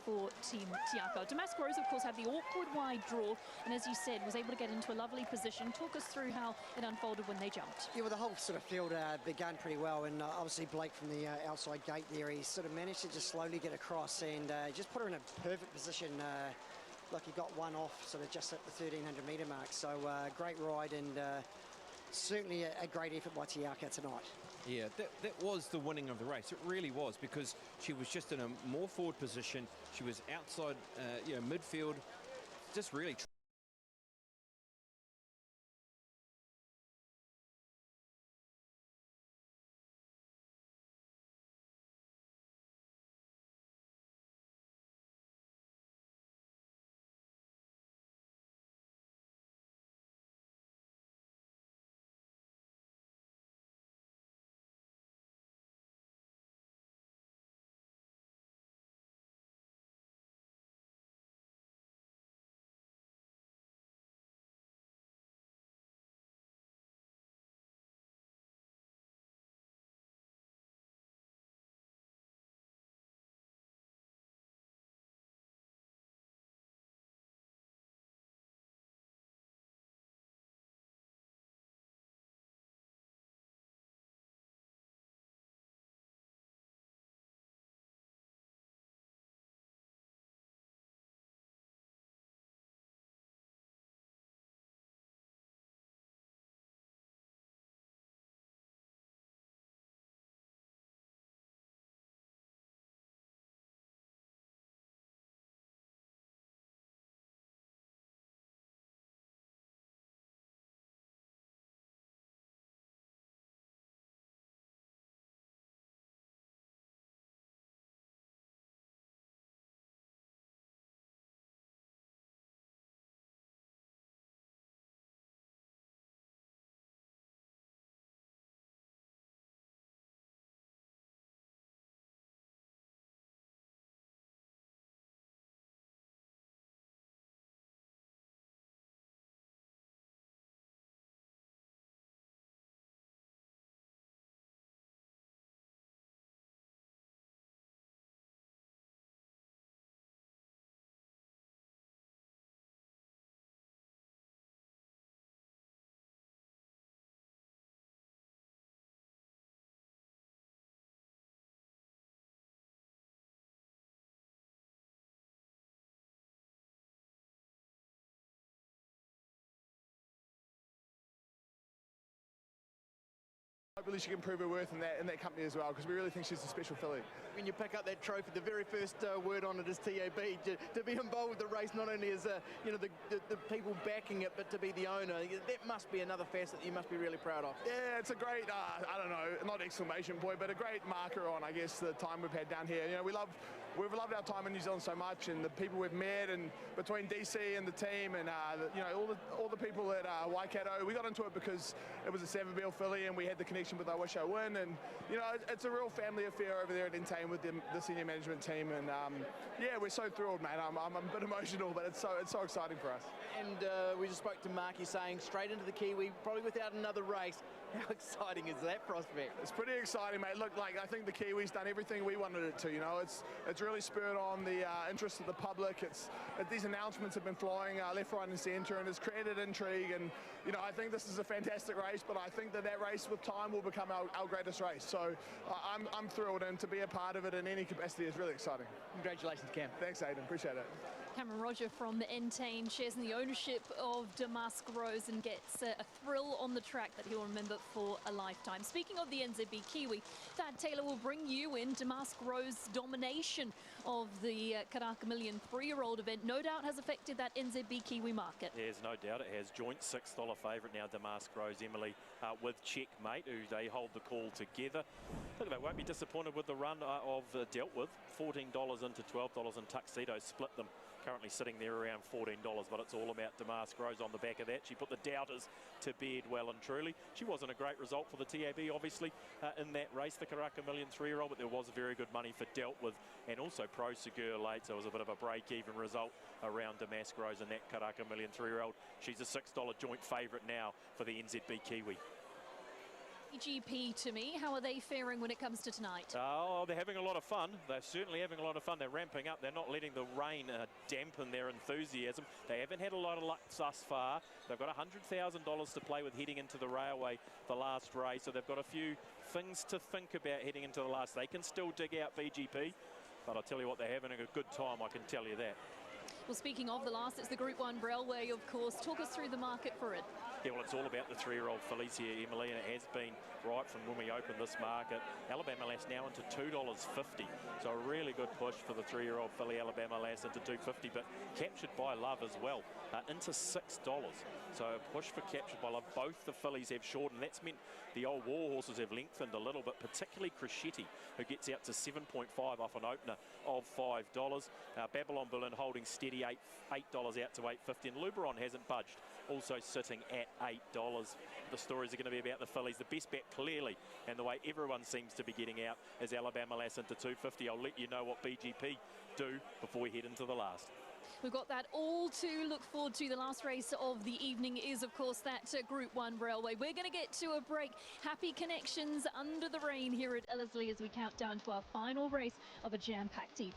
for Team Tiaka. Damascros, of course, had the awkward wide draw, and as you said, was able to get into a lovely position. Talk us through how it unfolded when they jumped. Yeah, well, the whole sort of field began pretty well, and obviously Blake from the outside gate there, he sort of managed to just slowly get across and just put her in a perfect position. Like he got one off sort of just at the 1,300 metre mark. So great ride, and certainly a great effort by Tiaka tonight. Yeah, that was the winning of the race. It really was, because she was just in a more forward position. She was outside, midfield, just really hopefully she can prove her worth in that company as well, because we really think she's a special filly. When you pick up that trophy, the very first word on it is TAB. To be involved with the race, not only as you know, the people backing it, but to be the owner, that must be another facet that you must be really proud of. Yeah, it's a great, I don't know, not exclamation point, but a great marker on, I guess, the time we've had down here. You know, we've loved our time in New Zealand so much, and the people we've met, and between DC and the team, and you know, all the people at Waikato. We got into it because it was a Savabeel filly, and we had the connection with I Wish I Win, and you know, it's a real family affair over there at Entain with the senior management team, and yeah, we're so thrilled, mate. I'm a bit emotional, but it's so exciting for us. And we just spoke to Marky saying straight into the Kiwi, probably without another race. How exciting is that prospect? It's pretty exciting, mate. Look, like, I think the Kiwi's done everything we wanted it to. You know, it's really spurred on the interest of the public. These announcements have been flying left, right, and centre, and it's created intrigue. And you know, I think this is a fantastic race, but I think that race with time will become our greatest race. So I'm thrilled, and to be a part of it in any capacity is really exciting. Congratulations, Cam. Thanks, Aidan. Appreciate it. Cameron Roger from Entain shares in the ownership of Damask Rose and gets a thrill on the track that he'll remember for a lifetime. Speaking of the NZB Kiwi, Thad Taylor will bring you in Damask Rose's domination of the Karaka Million 3-year-old event. No doubt has affected that NZB Kiwi market. There's no doubt it has. Joint $6 favourite now, Damask Rose, Emily, with Checkmate, who they hold the call together. Look, they won't be disappointed with the run of Dealt With. $14 into $12, and Tuxedo split them. Currently sitting there around $14, but it's all about Damask Rose on the back of that. She put the doubters to bed well and truly. She wasn't a great result for the TAB, obviously, in that race, the Karaka Million 3-year-old, but there was very good money for Dealt With, and also Pro Segur late, so it was a bit of a break-even result around Damask Rose and that Karaka Million 3-year-old. She's a $6 joint favourite now for the NZB Kiwi. GP to me, how are they faring when it comes to tonight? Oh, they're having a lot of fun. They're certainly having a lot of fun. They're ramping up. They're not letting the rain dampen their enthusiasm. They haven't had a lot of luck thus far. They've got $100,000 to play with heading into the railway, the last race. So they've got a few things to think about heading into the last. They can still dig out BGP, but I'll tell you what, they're having a good time, I can tell you that. Well, speaking of the last, it's the Group 1 Railway, of course. Talk us through the market for it. Yeah, well, it's all about the 3-year-old fillies here, Emily, and it has been right from when we opened this market. Alabama Lass now into $2.50, so a really good push for the 3-year-old filly, Alabama Lass, into $2.50, but Captured by Love as well, into $6. So a push for Captured by Love. Both the fillies have shortened. That's meant the old war horses have lengthened a little bit, particularly Crescetti, who gets out to 7.5 off an opener of $5. Babylon Berlin holding steady, $8 out to $8.50, and Luberon hasn't budged, also sitting at $8. The stories are going to be about the fillies. The best bet clearly, and the way everyone seems to be getting out, is Alabama Lass into $2.50. I'll let you know what BGP do before we head into the last. We've got that all to look forward to. The last race of the evening is, of course, that Group 1 Railway. We're going to get to a break. Happy connections under the rain here at Ellerslie as we count down to our final race of a jam-packed evening.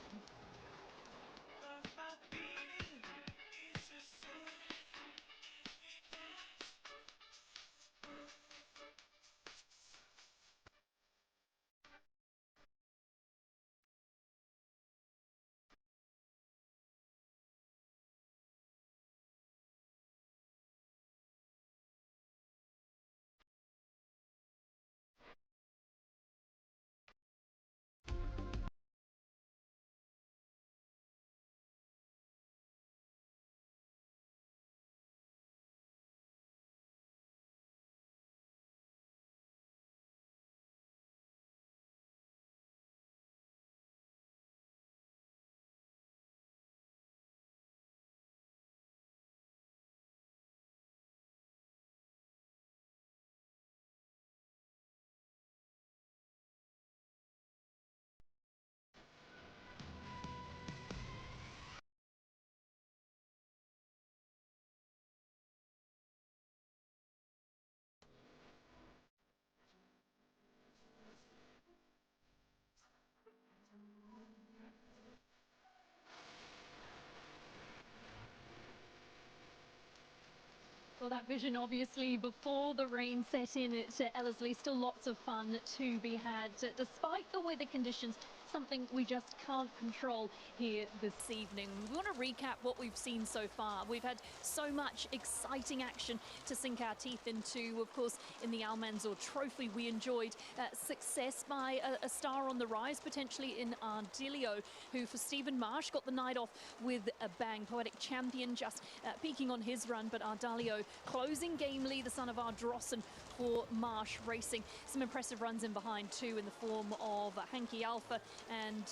Well, that vision, obviously, before the rain set in at Ellerslie, still lots of fun to be had. Despite the weather conditions, something we just can't control here this evening. We want to recap what we've seen so far. We've had so much exciting action to sink our teeth into. Of course, in the Almanzor Trophy, we enjoyed success by a star on the rise, potentially in Ardelio, who for Stephen Marsh got the night off with a bang. Poetic Champion just peaking on his run, but Ardelio closing gamely, the son of Ardrossan for Marsh Racing. Some impressive runs in behind too, in the form of Hanky Alpha and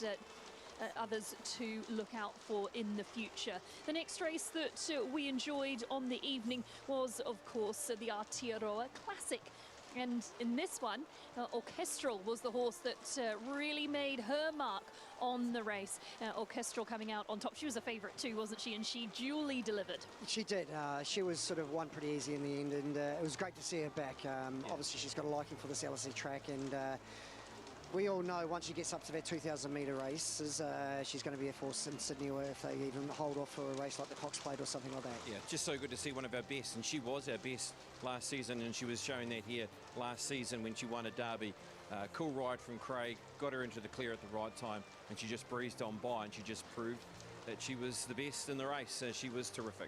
others to look out for in the future. The next race that we enjoyed on the evening was, of course, the Aotearoa Classic. And in this one, Orchestral was the horse that really made her mark on the race. Orchestral coming out on top. She was a favourite too, wasn't she? And she duly delivered. She did. She was sort of won pretty easy in the end, and it was great to see her back. Obviously, she's got a liking for this LSE track, and we all know once she gets up to that 2,000 metre races, she's going to be a force in Sydney, or if they even hold off for a race like the Cox Plate or something like that. Yeah, just so good to see one of our best, and she was our best last season, and she was showing that here last season when she won a derby. Cool ride from Craig, got her into the clear at the right time, and she just breezed on by, and she just proved that she was the best in the race. She was terrific.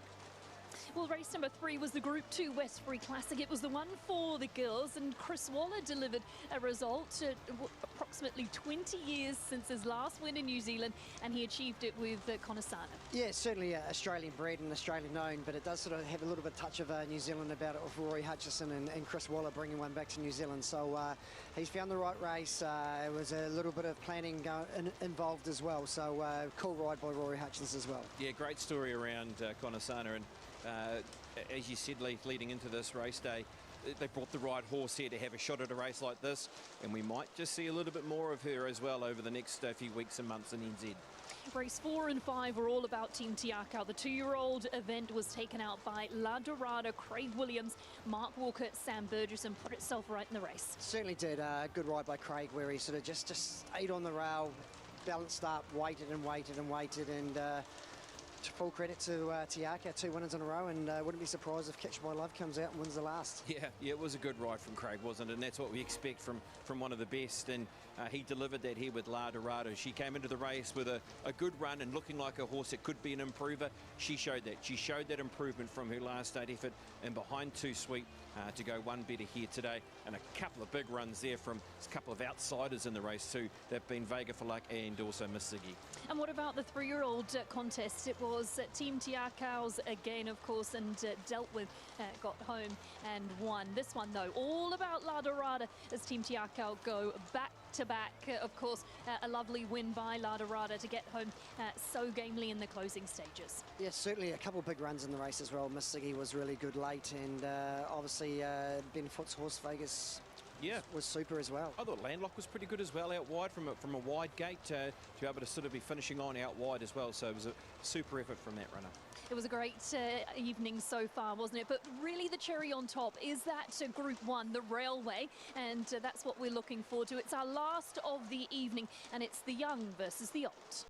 Well, race number 3 was the Group 2 Westbury Classic. It was the one for the girls, and Chris Waller delivered a result. Approximately 20 years since his last win in New Zealand, and he achieved it with Conasana. Yeah, certainly Australian bred and Australian known, but it does sort of have a little bit of touch of New Zealand about it, with Rory Hutchison and Chris Waller bringing one back to New Zealand. So he's found the right race. It was a little bit of planning involved as well. So cool ride by Rory Hutchison as well. Yeah, great story around Conasana, and as you said, Leith, leading into this race day, they brought the right horse here to have a shot at a race like this, and we might just see a little bit more of her as well over the next few weeks and months in NZ. Race 4 and 5 were all about Team Te Akau. The 2-year-old event was taken out by La Dorada, Craig Williams, Mark Walker, Sam Burgess, and put itself right in the race. Certainly did. Good ride by Craig, where he sort of just ate on the rail, balanced up, waited and waited and waited, and full credit to Te Akau, 2 winners in a row, and wouldn't be surprised if Catch My Love comes out and wins the last. Yeah, it was a good ride from Craig, wasn't it? And that's what we expect from one of the best, and he delivered that here with La Dorada. She came into the race with a good run and looking like a horse that could be an improver. She showed that. She showed that improvement from her last state effort, and behind Too Sweet to go one better here today, and a couple of big runs there from a couple of outsiders in the race too. They've been Vega for Luck and also Miss Ziggy. And what about the 3-year-old contest? It was Team Te Akau's again, of course, and dealt with, got home and won. This one, though, all about La Dorada as Team Te Akau go back to back. Of course, a lovely win by La Dorada to get home so gamely in the closing stages. Yes, certainly a couple of big runs in the race as well. Miss Ziggy was really good late, and obviously Ben Foot's horse Vegas was super as well. I thought Landlock was pretty good as well out wide from a wide gate to be able to sort of be finishing on out wide as well. So it was a super effort from that runner. It was a great evening so far, wasn't it? But really the cherry on top is that Group 1, the Railway, and that's what we're looking forward to. It's our last of the evening, and it's the young versus the old.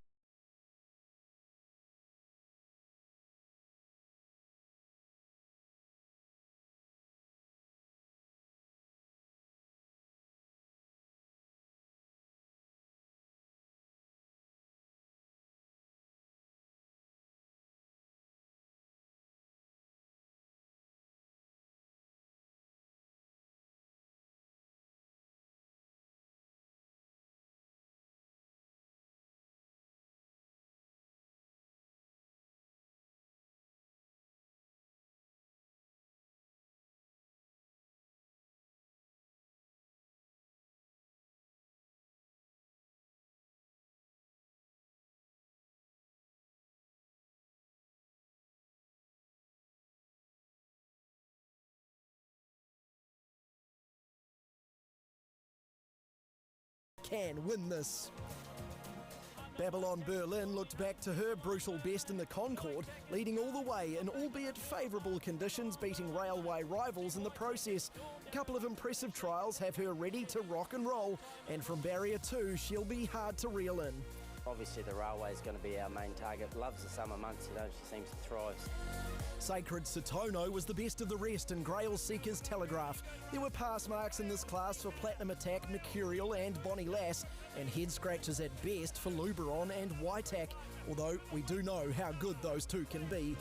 Can win this. Babylon Berlin looked back to her brutal best in the Concorde, leading all the way in albeit favourable conditions, beating railway rivals in the process. A couple of impressive trials have her ready to rock and roll, and from barrier 2 she'll be hard to reel in. obviously the railway is going to be our main target. Loves the summer months, you know, she seems to thrive. Sacred Satono was the best of the rest in Grail Seekers Telegraph. There were pass marks in this class for Platinum Attack, Mercurial and Bonnie Lass, and head scratches at best for Luberon and Waitak, although we do know how good those two can be.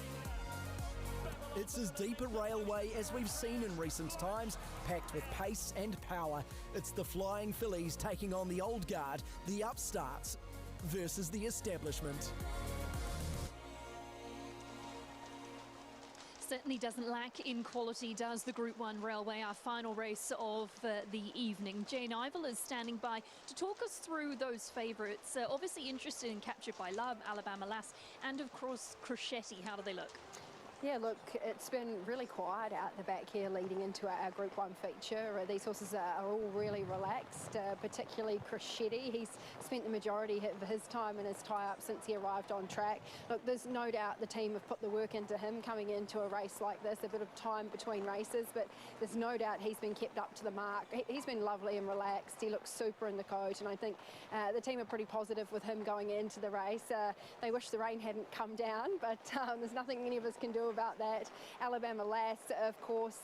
It's as deep a railway as we've seen in recent times, packed with pace and power. It's the Flying Fillies taking on the old guard, the upstarts, versus the establishment. Certainly doesn't lack in quality, does the Group 1 Railway, our final race of the evening. Jane Ivel is standing by to talk us through those favourites. Obviously interested in Captured by Love, Alabama Lass, and of course Crescetti. How do they look? Yeah, look, it's been really quiet out the back here leading into our Group 1 feature. These horses are all really relaxed, particularly Crescetti. He's spent the majority of his time in his tie-up since he arrived on track. Look, there's no doubt the team have put the work into him coming into a race like this, a bit of time between races, but there's no doubt he's been kept up to the mark. He's been lovely and relaxed. He looks super in the coat, and I think the team are pretty positive with him going into the race. They wish the rain hadn't come down, but there's nothing any of us can do about that. Alabama Lass, of course,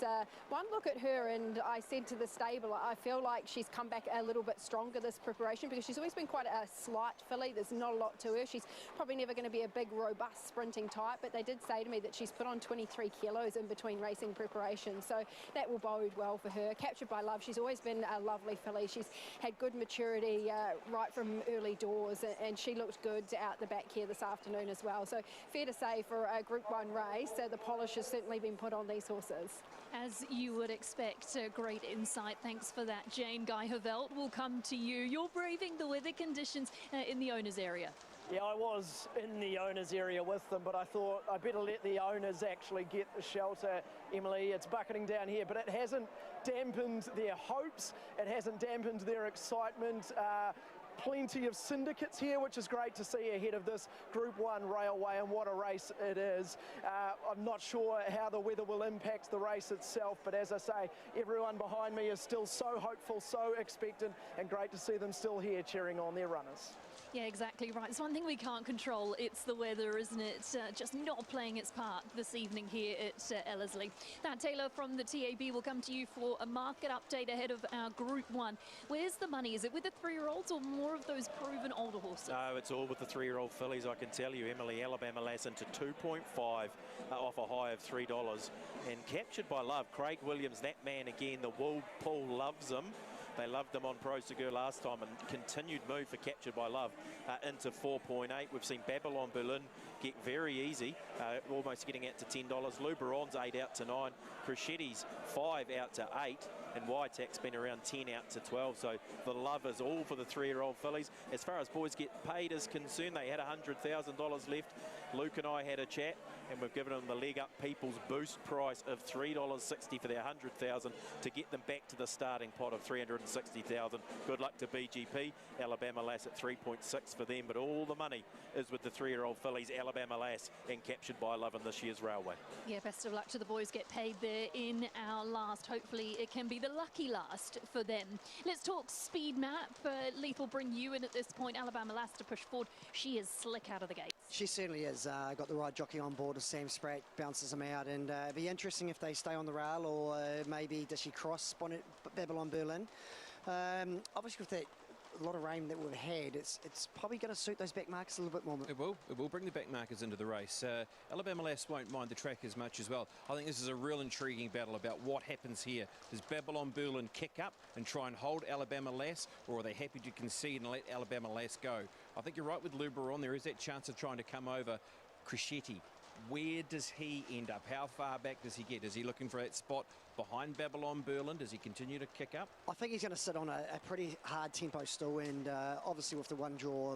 one look at her and I said to the stable, I feel like she's come back a little bit stronger this preparation, because she's always been quite a slight filly. There's not a lot to her. She's probably never going to be a big, robust sprinting type, but they did say to me that she's put on 23 kilos in between racing preparation, so that will bode well for her. Captured by Love, she's always been a lovely filly. She's had good maturity right from early doors, and she looked good out the back here this afternoon as well. So fair to say for a Group 1 race, the polish has certainly been put on these horses. As you would expect, great insight. Thanks for that, Jane. Guy Havelt will come to you. You're braving the weather conditions in the owners area. Yeah, I was in the owners area with them, but I thought I better let the owners actually get the shelter. Emily, it's bucketing down here, but it hasn't dampened their hopes. It hasn't dampened their excitement. Plenty of syndicates here, which is great to see ahead of this Group 1 railway, and what a race it is. I'm not sure how the weather will impact the race itself, but as I say, everyone behind me is still so hopeful, so expectant, and great to see them still here cheering on their runners. Yeah, exactly right. It's one thing we can't control. It's the weather, isn't it? Just not playing its part this evening here at Ellerslie. That Taylor from the TAB will come to you for a market update ahead of our Group 1. Where's the money? Is it with the 3-year-olds or more of those proven older horses? No, it's all with the 3-year-old fillies, I can tell you. Emily, Alabama Lass into 2.5 off a high of $3. And Captured by Love, Craig Williams, that man again, the wool pool loves him. They loved him on Pro Segur last time, and continued move for Captured by Love into 4.8. We've seen Babylon Berlin get very easy, almost getting out to $10. Luberon's 8 out to 9. Crescetti's 5 out to 8. And Waitak's been around 10 out to 12. So the love is all for the 3-year-old fillies. As far as boys get paid is concerned, they had $100,000 left. Luke and I had a chat, and we've given them the leg up people's boost price of $3.60 for their $100,000 to get them back to the starting pot of $360,000. Good luck to BGP. Alabama Lass at 3.6 for them, but all the money is with the 3-year-old fillies, Alabama Lass, and Captured by Love in this year's railway. Yeah, best of luck to the boys. Get paid there in our last. Hopefully it can be the lucky last for them. Let's talk speed map. Leith will bring you in at this point. Alabama Lass to push forward. She is slick out of the gates. She certainly is. Got the right jockey on board as Sam Spratt bounces them out, and it'd be interesting if they stay on the rail, or maybe does she cross Babylon Berlin. Obviously with that a lot of rain that we've had, it's probably going to suit those back markers a little bit more. It will bring the back markers into the race. Alabama Lass won't mind the track as much as well. I think this is a real intriguing battle about what happens here. Does Babylon Berlin kick up and try and hold Alabama Lass, or are they happy to concede and let Alabama Lass go? I think you're right with Luberon. There is that chance of trying to come over. Crescetti, where does he end up? How far back does he get? Is he looking for that spot behind Babylon Berlin? Does he continue to kick up? I think he's going to sit on a pretty hard tempo still, and obviously with the one draw,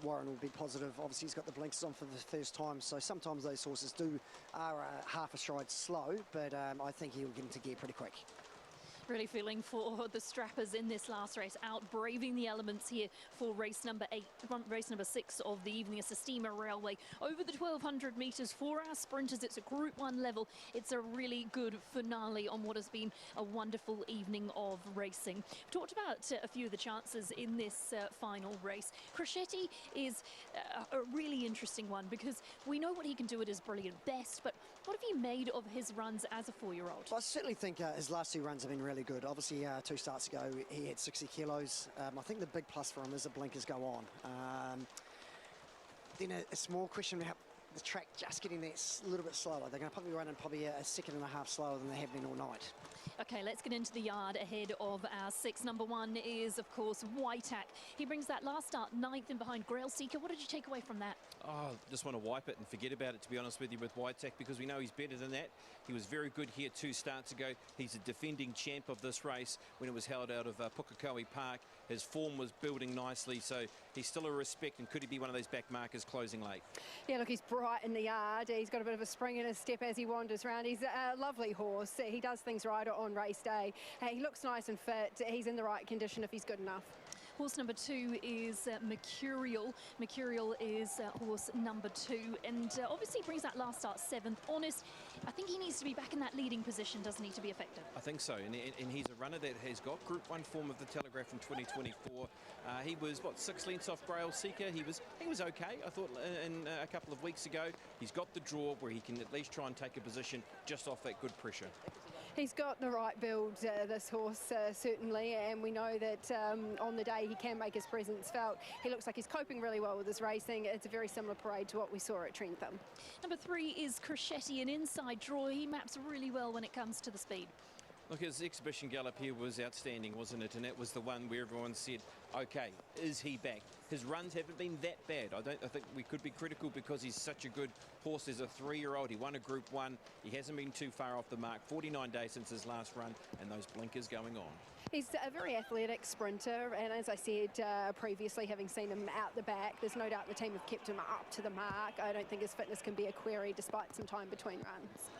Warren will be positive. Obviously he's got the blinkers on for the first time, so sometimes those horses are half a stride slow, but I think he'll get into gear pretty quick. Really feeling for the strappers in this last race, out braving the elements here for race number 6 of the evening. It's the Steamer Railway over the 1,200 metres for our sprinters. It's a Group 1 level. It's a really good finale on what has been a wonderful evening of racing. We've talked about a few of the chances in this final race. Crescetti is a really interesting one because we know what he can do at his brilliant best, but what have you made of his runs as a 4-year-old? Well, I certainly think his last 2 runs have been really good. Obviously, 2 starts ago, he had 60 kilos. I think the big plus for him is the blinkers go on. Then a small question about the track just getting that a little bit slower. They're going to probably run in probably a second and a half slower than they have been all night. Okay, let's get into the yard ahead of our 6. Number 1 is, of course, Waitak. He brings that last start 9th in behind Grail Seeker. What did you take away from that? Oh, just want to wipe it and forget about it, to be honest with you, with Waitak, because we know he's better than that. He was very good here 2 starts ago. He's a defending champ of this race when it was held out of Pukekohe Park. His form was building nicely, so he's still a respect, and could he be one of those back markers closing late? Yeah, look, he's bright in the yard. He's got a bit of a spring in his step as he wanders around. He's a lovely horse. He does things right on race day. He looks nice and fit. He's in the right condition if he's good enough. Horse number 2 is Mercurial. Mercurial is horse number 2, and obviously brings that last start 7th. Honest, I think he needs to be back in that leading position, doesn't he, to be effective? I think so, and he's a runner that has got Group 1 form of the Telegraph in 2024. He was, 6 lengths off Grail Seeker. He was okay, I thought, in a couple of weeks ago. He's got the draw where he can at least try and take a position just off that good pressure. He's got the right build, this horse, certainly, and we know that on the day he can make his presence felt. He looks like he's coping really well with his racing. It's a very similar parade to what we saw at Trentham. Number 3 is Crescetti, an inside draw. He maps really well when it comes to the speed. Look, his exhibition gallop here was outstanding, wasn't it? And that was the one where everyone said, okay, is he back? His runs haven't been that bad. I think we could be critical because he's such a good horse. As a 3-year-old, he won a Group 1. He hasn't been too far off the mark. 49 days since his last run, and those blinkers going on. He's a very athletic sprinter, and as I said previously, having seen him out the back, there's no doubt the team have kept him up to the mark. I don't think his fitness can be a query despite some time between runs.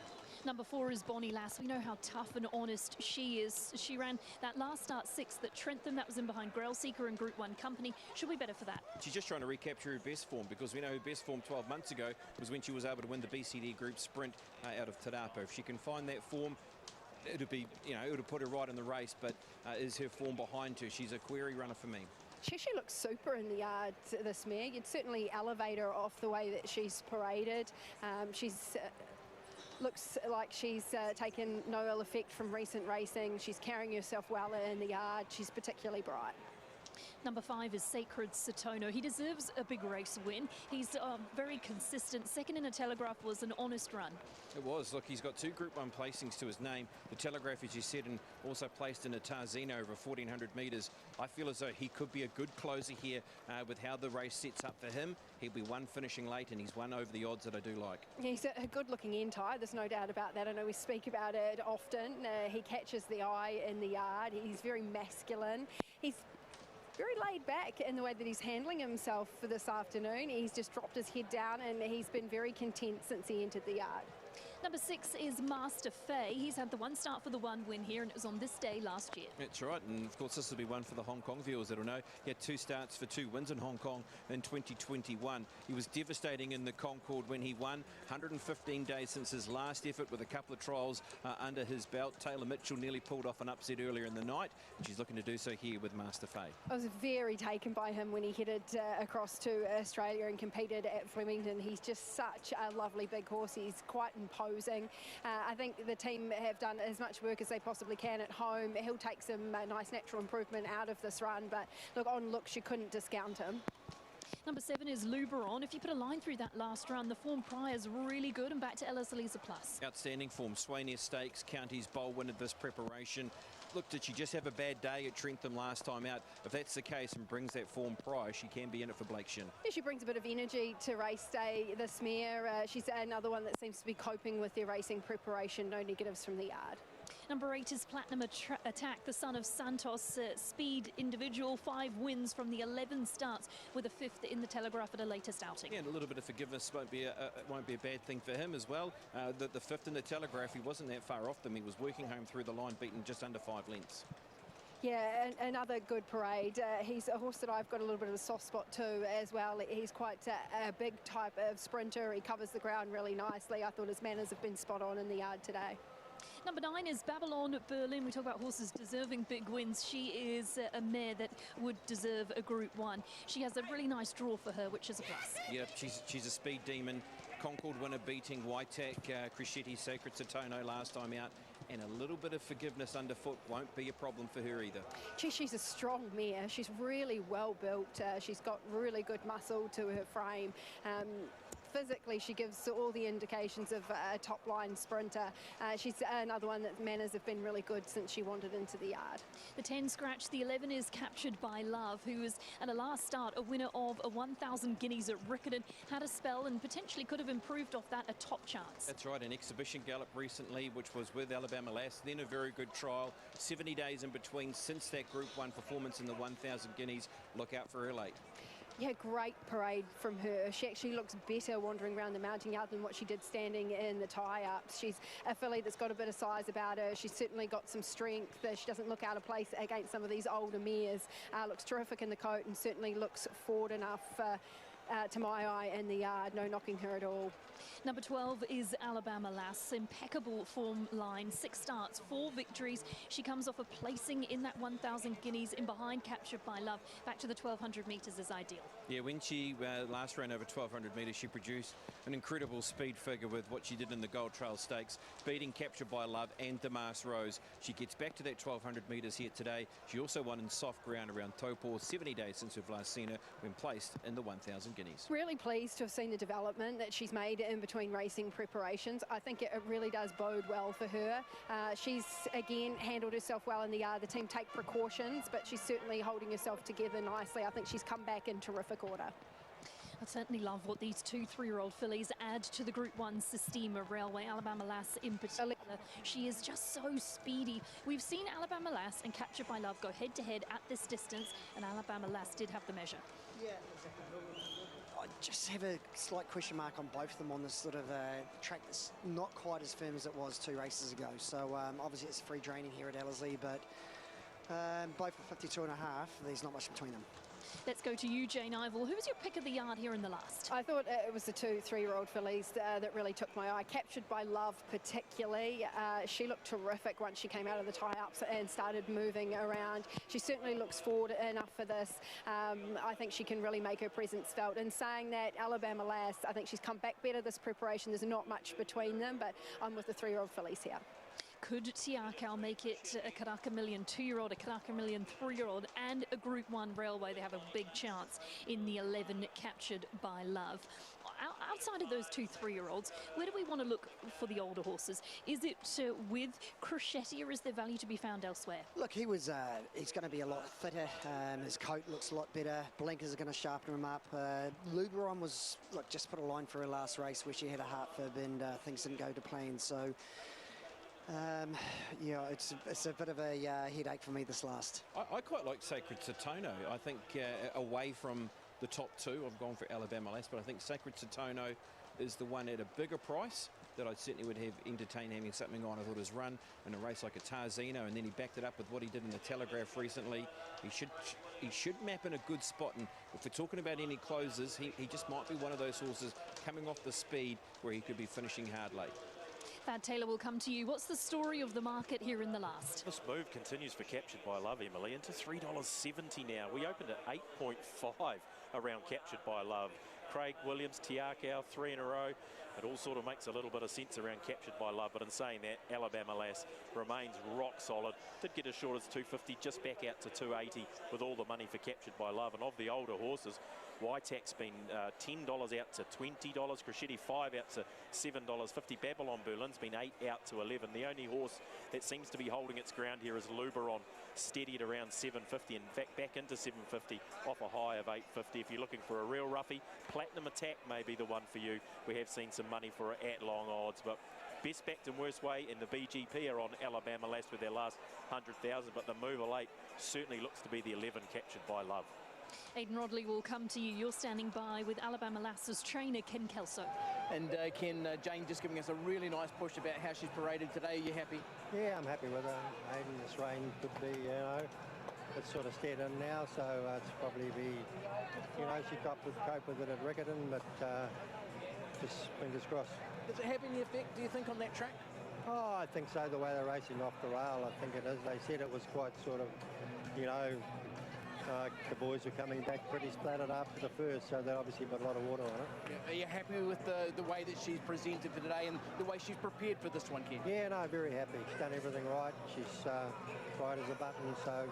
Number 4 is Bonnie Lass. We know how tough and honest she is. She ran that last start 6th at Trentham. That was in behind Grail Seeker and Group 1 company. She'll be better for that. She's just trying to recapture her best form, because we know her best form 12 months ago was when she was able to win the BCD Group Sprint out of Te Rapa. If she can find that form, it'll be, it would put her right in the race, but is her form behind her? She's a query runner for me. She actually looks super in the yard, this mare. You'd certainly elevate her off the way that she's paraded. She's looks like she's taken no ill effect from recent racing. She's carrying herself well in the yard. She's particularly bright. Number 5 is Sacred Satono. He deserves a big race win. He's very consistent. Second in a Telegraph was an honest run. It was. Look, he's got 2 Group 1 placings to his name. The Telegraph, as you said, and also placed in a Tarzino over 1,400 metres. I feel as though he could be a good closer here with how the race sets up for him. He'll be one finishing late, and he's one over the odds that I do like. He's a good-looking entire. There's no doubt about that. I know we speak about it often. He catches the eye in the yard. He's very masculine. He's very laid back in the way that he's handling himself for this afternoon. He's just dropped his head down, and he's been very content since he entered the yard. Number 6 is Master Fay. He's had the 1 start for the 1 win here, and it was on this day last year. That's right, and of course this will be one for the Hong Kong viewers that'll know. He had 2 starts for 2 wins in Hong Kong in 2021. He was devastating in the Concord when he won. 115 days since his last effort, with a couple of trials under his belt. Taylor Mitchell nearly pulled off an upset earlier in the night, and she's looking to do so here with Master Fay. I was very taken by him when he headed across to Australia and competed at Flemington. He's just such a lovely big horse. He's quite imposing. I think the team have done as much work as they possibly can at home. He'll take some nice natural improvement out of this run, but look, on looks, you couldn't discount him. Number 7 is Luberon. If you put a line through that last run, the form prior is really good, and back to Ellis Elisa Plus. Outstanding form. Swainier Stakes, Counties Bowl winner this preparation. Look, did she just have a bad day at Trentham last time out? If that's the case and brings that form prior, she can be in it for Blake Shin. Yeah, she brings a bit of energy to race day this mare. She's another one that seems to be coping with their racing preparation. No negatives from the yard. Number 8 is Platinum Attack, the son of Santos. Speed individual, 5 wins from the 11 starts, with a 5th in the Telegraph at a latest outing. Yeah, and a little bit of forgiveness won't be a bad thing for him as well. The 5th in the Telegraph, he wasn't that far off them. He was working home through the line, beaten just under 5 lengths. Yeah, and another good parade. He's a horse that I've got a little bit of a soft spot to as well. He's quite a big type of sprinter. He covers the ground really nicely. I thought his manners have been spot on in the yard today. Number 9 is Babylon Berlin. We talk about horses deserving big wins. She is a mare that would deserve a Group 1. She has a really nice draw for her, which is a plus. Yeah, she's a speed demon. Concord winner beating Waitak, Crescetti, Sacred Satono last time out. And a little bit of forgiveness underfoot won't be a problem for her either. Gee, she's a strong mare. She's really well built. She's got really good muscle to her frame. Physically, she gives all the indications of a top-line sprinter. She's another one that manners have been really good since she wandered into the yard. The 10 scratch, the 11 is Captured by Love, who was at a last start a winner of a 1,000 guineas at Riccarton, had a spell and potentially could have improved off that a top chance. That's right, an exhibition gallop recently, which was with Alabama Lass, then a very good trial. 70 days in between since that Group 1 performance in the 1,000 guineas. Look out for her late. Yeah, great parade from her. She actually looks better wandering around the mounting yard than what she did standing in the tie-ups. She's a filly that's got a bit of size about her. She's certainly got some strength. She doesn't look out of place against some of these older mares. Looks terrific in the coat and certainly looks forward enough to my eye in the yard. No knocking her at all. Number 12 is Alabama Lass. Impeccable form line, 6 starts, 4 victories. She comes off a placing in that 1,000 guineas in behind Captured by Love. Back to the 1,200 metres is ideal. Yeah, when she last ran over 1,200 metres, she produced an incredible speed figure with what she did in the Gold Trail Stakes, beating Captured by Love and Damas Rose. She gets back to that 1,200 metres here today. She also won in soft ground around Taupo, 70 days since we've last seen her when placed in the 1,000 guineas. Really pleased to have seen the development that she's made in between racing preparations. I think it really does bode well for her. She's again handled herself well in the yard. The team take precautions, but she's certainly holding herself together nicely. I think she's come back in terrific order. I certainly love what these 2 3-year-old fillies add to the Group 1 Sistema Railway. Alabama Lass in particular, she is just so speedy. We've seen Alabama Lass and Captured by Love go head-to-head at this distance, and Alabama Lass did have the measure. Yeah, I just have a slight question mark on both of them on this sort of track that's not quite as firm as it was 2 races ago. So obviously it's free draining here at Ellerslie, but both for 52.5, there's not much between them. Let's go to you, Jane Ivel. Who was your pick of the yard here in the last? I thought it was the 2 3-year-old fillies that really took my eye. Captured by Love particularly. She looked terrific once she came out of the tie-ups and started moving around. She certainly looks forward enough for this. I think she can really make her presence felt. In saying that, Alabama Lass, I think she's come back better this preparation. There's not much between them, but I'm with the 3-year-old fillies here. Could Tiakau make it a Karaka Million 2-year-old, a Karaka Million 3-year-old, and a Group 1 Railway? They have a big chance in the 11 Captured by Love. Outside of those 2 3-year-olds, where do we want to look for the older horses? Is it with Crescetti, or is there value to be found elsewhere? Look, he's going to be a lot fitter. His coat looks a lot better. Blinkers are going to sharpen him up. Luberon was, look, just put a line for her last race where she had a heart fib and things didn't go to plan. So, yeah, it's a bit of a headache for me this last. I quite like Sacred Satono. I think away from the top 2, I've gone for Alabama Lass, but I think Sacred Satono is the one at a bigger price that I certainly would have entertained having something on. I thought his run in a race like a Tarzino, and then he backed it up with what he did in the Telegraph recently. He should map in a good spot, and if we're talking about any closers, he just might be one of those horses coming off the speed where he could be finishing hard late. Thad Taylor will come to you. What's the story of the market here in the last? This move continues for Captured by Love, Emily, into $3.70 now. We opened at 8.5 around Captured by Love. Craig Williams, Tiakau, 3 in a row. It all sort of makes a little bit of sense around Captured by Love, but in saying that, Alabama Lass remains rock solid. Did get as short as 250, just back out to 280 with all the money for Captured by Love. And of the older horses, Waitak's been $10 out to $20. Crescetti 5 out to $7.50. Babylon Berlin's been 8 out to 11. The only horse that seems to be holding its ground here is Luberon, steady at around 750. In fact, back into 750 off a high of 850. If you're looking for a real roughie, Platinum Attack may be the one for you. We have seen some money for it at long odds, but best backed and worst way, and the BGP are on Alabama Lass with their last 100,000, but the mover late certainly looks to be the 11 captured by Love. Aidan Rodley will come to you. You're standing by with Alabama Lass's trainer, Ken Kelso. And Ken, Jane just giving us a really nice push about how she's paraded today. Are you happy? Yeah, I'm happy with her. Aidan, this rain could be, it's sort of steered in now, so it's probably be, she cope with it at Riccarton, but just fingers crossed. Does it have any effect, do you think, on that track? Oh, I think so, the way they're racing off the rail, I think it is. They said it was quite sort of, the boys were coming back pretty splattered after the first, so they obviously put a lot of water on it. Yeah. Are you happy with the way that she's presented for today and the way she's prepared for this one, Ken? Yeah, no, very happy. She's done everything right. She's right as a button, so,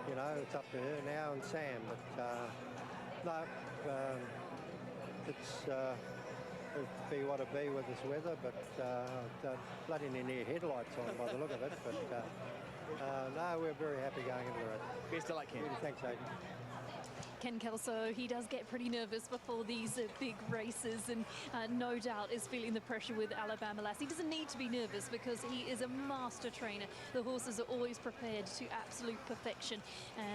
it's up to her now and Sam. But, it'll be what it be with this weather, but bloody near headlights on by the look of it. But no, we're very happy going into the race. Best of luck, Ken. Thanks, Aidan. Ken Kelso, he does get pretty nervous before these big races, and no doubt is feeling the pressure with Alabama Lass. He doesn't need to be nervous because he is a master trainer. The horses are always prepared to absolute perfection,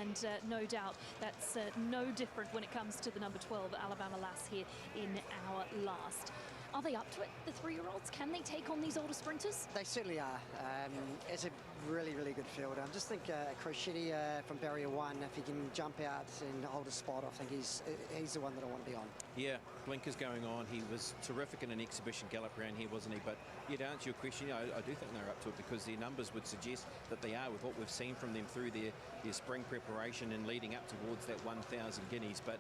and no doubt that's no different when it comes to the number 12 Alabama Lass here in our last. Are they up to it, the 3-year-olds? Can they take on these older sprinters? They certainly are. It's a really, really good field. I just think Crocetti from barrier 1, if he can jump out and hold a spot, I think he's the one that I want to be on. Yeah, blinkers going on. He was terrific in an exhibition gallop round here, wasn't he? But yeah, to answer your question, I do think they're up to it because their numbers would suggest that they are with what we've seen from them through their spring preparation and leading up towards that 1,000 guineas. But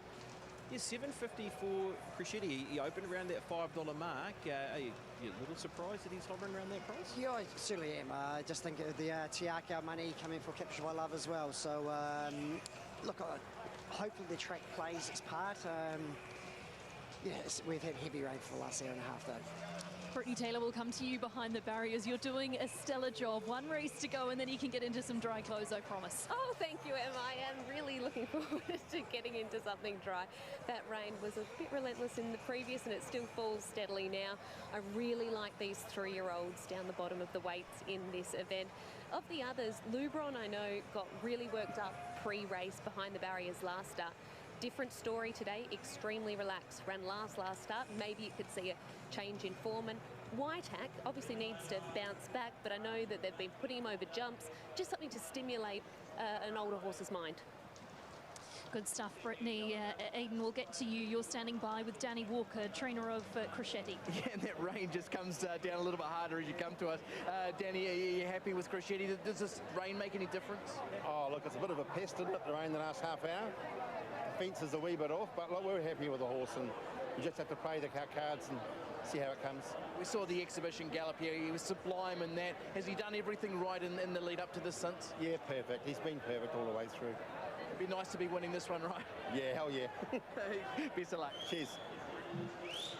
yeah, $7.50 for Crocetti. He opened around that $5 mark. Are you a little surprised that he's hovering around that price? Yeah, I certainly am. I just think of the Tiaka money coming for Captured by Love as well. So, look, hopefully the track plays its part. We've had heavy rain for the last hour and a half, though. Brittany Taylor will come to you behind the barriers. You're doing a stellar job. One race to go, and then you can get into some dry clothes, I promise. Oh, thank you, Emma. I am really looking forward to getting into something dry. That rain was a bit relentless in the previous, and it still falls steadily now. I really like these 3-year-olds down the bottom of the weights in this event. Of the others, Lubron, I know, got really worked up pre-race behind the barriers last start. Different story today, extremely relaxed. Ran last start. Maybe you could see a change in form. And Whitehack obviously needs to bounce back, but I know that they've been putting him over jumps, just something to stimulate an older horse's mind. Good stuff, Brittany. Aidan, we'll get to you. You're standing by with Danny Walker, trainer of Crocetti. Yeah, and that rain just comes down a little bit harder as you come to us. Danny, are you happy with Crocetti? Does this rain make any difference? Oh, look, it's a bit of a pest, isn't it, the rain the last half hour? The fence is a wee bit off, but look, we're happy with the horse, and you just have to play the cards and see how it comes. We saw the exhibition gallop here. He was sublime in that. Has he done everything right in the lead up to this since? Yeah, perfect. He's been perfect all the way through. It'd be nice to be winning this one, right? Yeah, hell yeah. Best of luck. Cheers.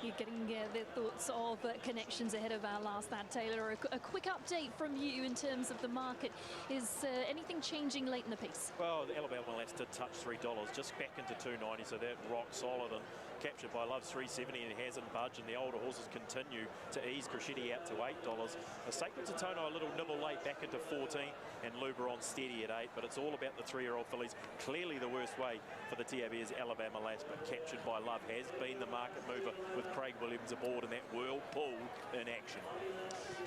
You're getting the thoughts of connections ahead of our last. That, Taylor, a quick update from you in terms of the market. Is anything changing late in the piece? Well, the Alabama Lass did touch $3, just back into $2.90, so that rock solid, and Captured by Love's $3.70 and it hasn't budged, and the older horses continue to ease Crocetti out to $8. A Sacred Totono a little nibble late back into 14, and Luberon steady at 8, but it's all about the 3-year-old fillies. Clearly the worst way for the TAB is Alabama Lass, but Captured by Love has been the market mover with Craig Williams aboard in that whirlpool in action.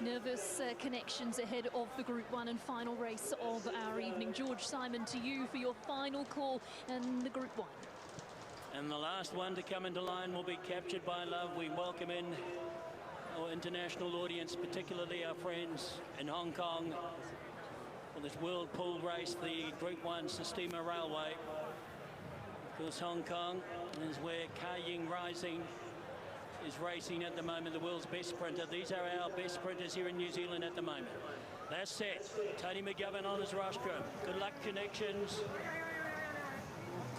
Nervous connections ahead of the Group 1 and final race of our evening. George Simon, to you for your final call in the Group 1. And the last one to come into line will be Captured by Love. We welcome in our international audience, particularly our friends in Hong Kong, for this whirlpool race, the Group 1 Sistema Railway. Of course, Hong Kong is where Ka Ying Rising is racing at the moment, the world's best sprinter. These are our best sprinters here in New Zealand at the moment. That's set. Tony McGovern on his rostrum. Good luck, connections.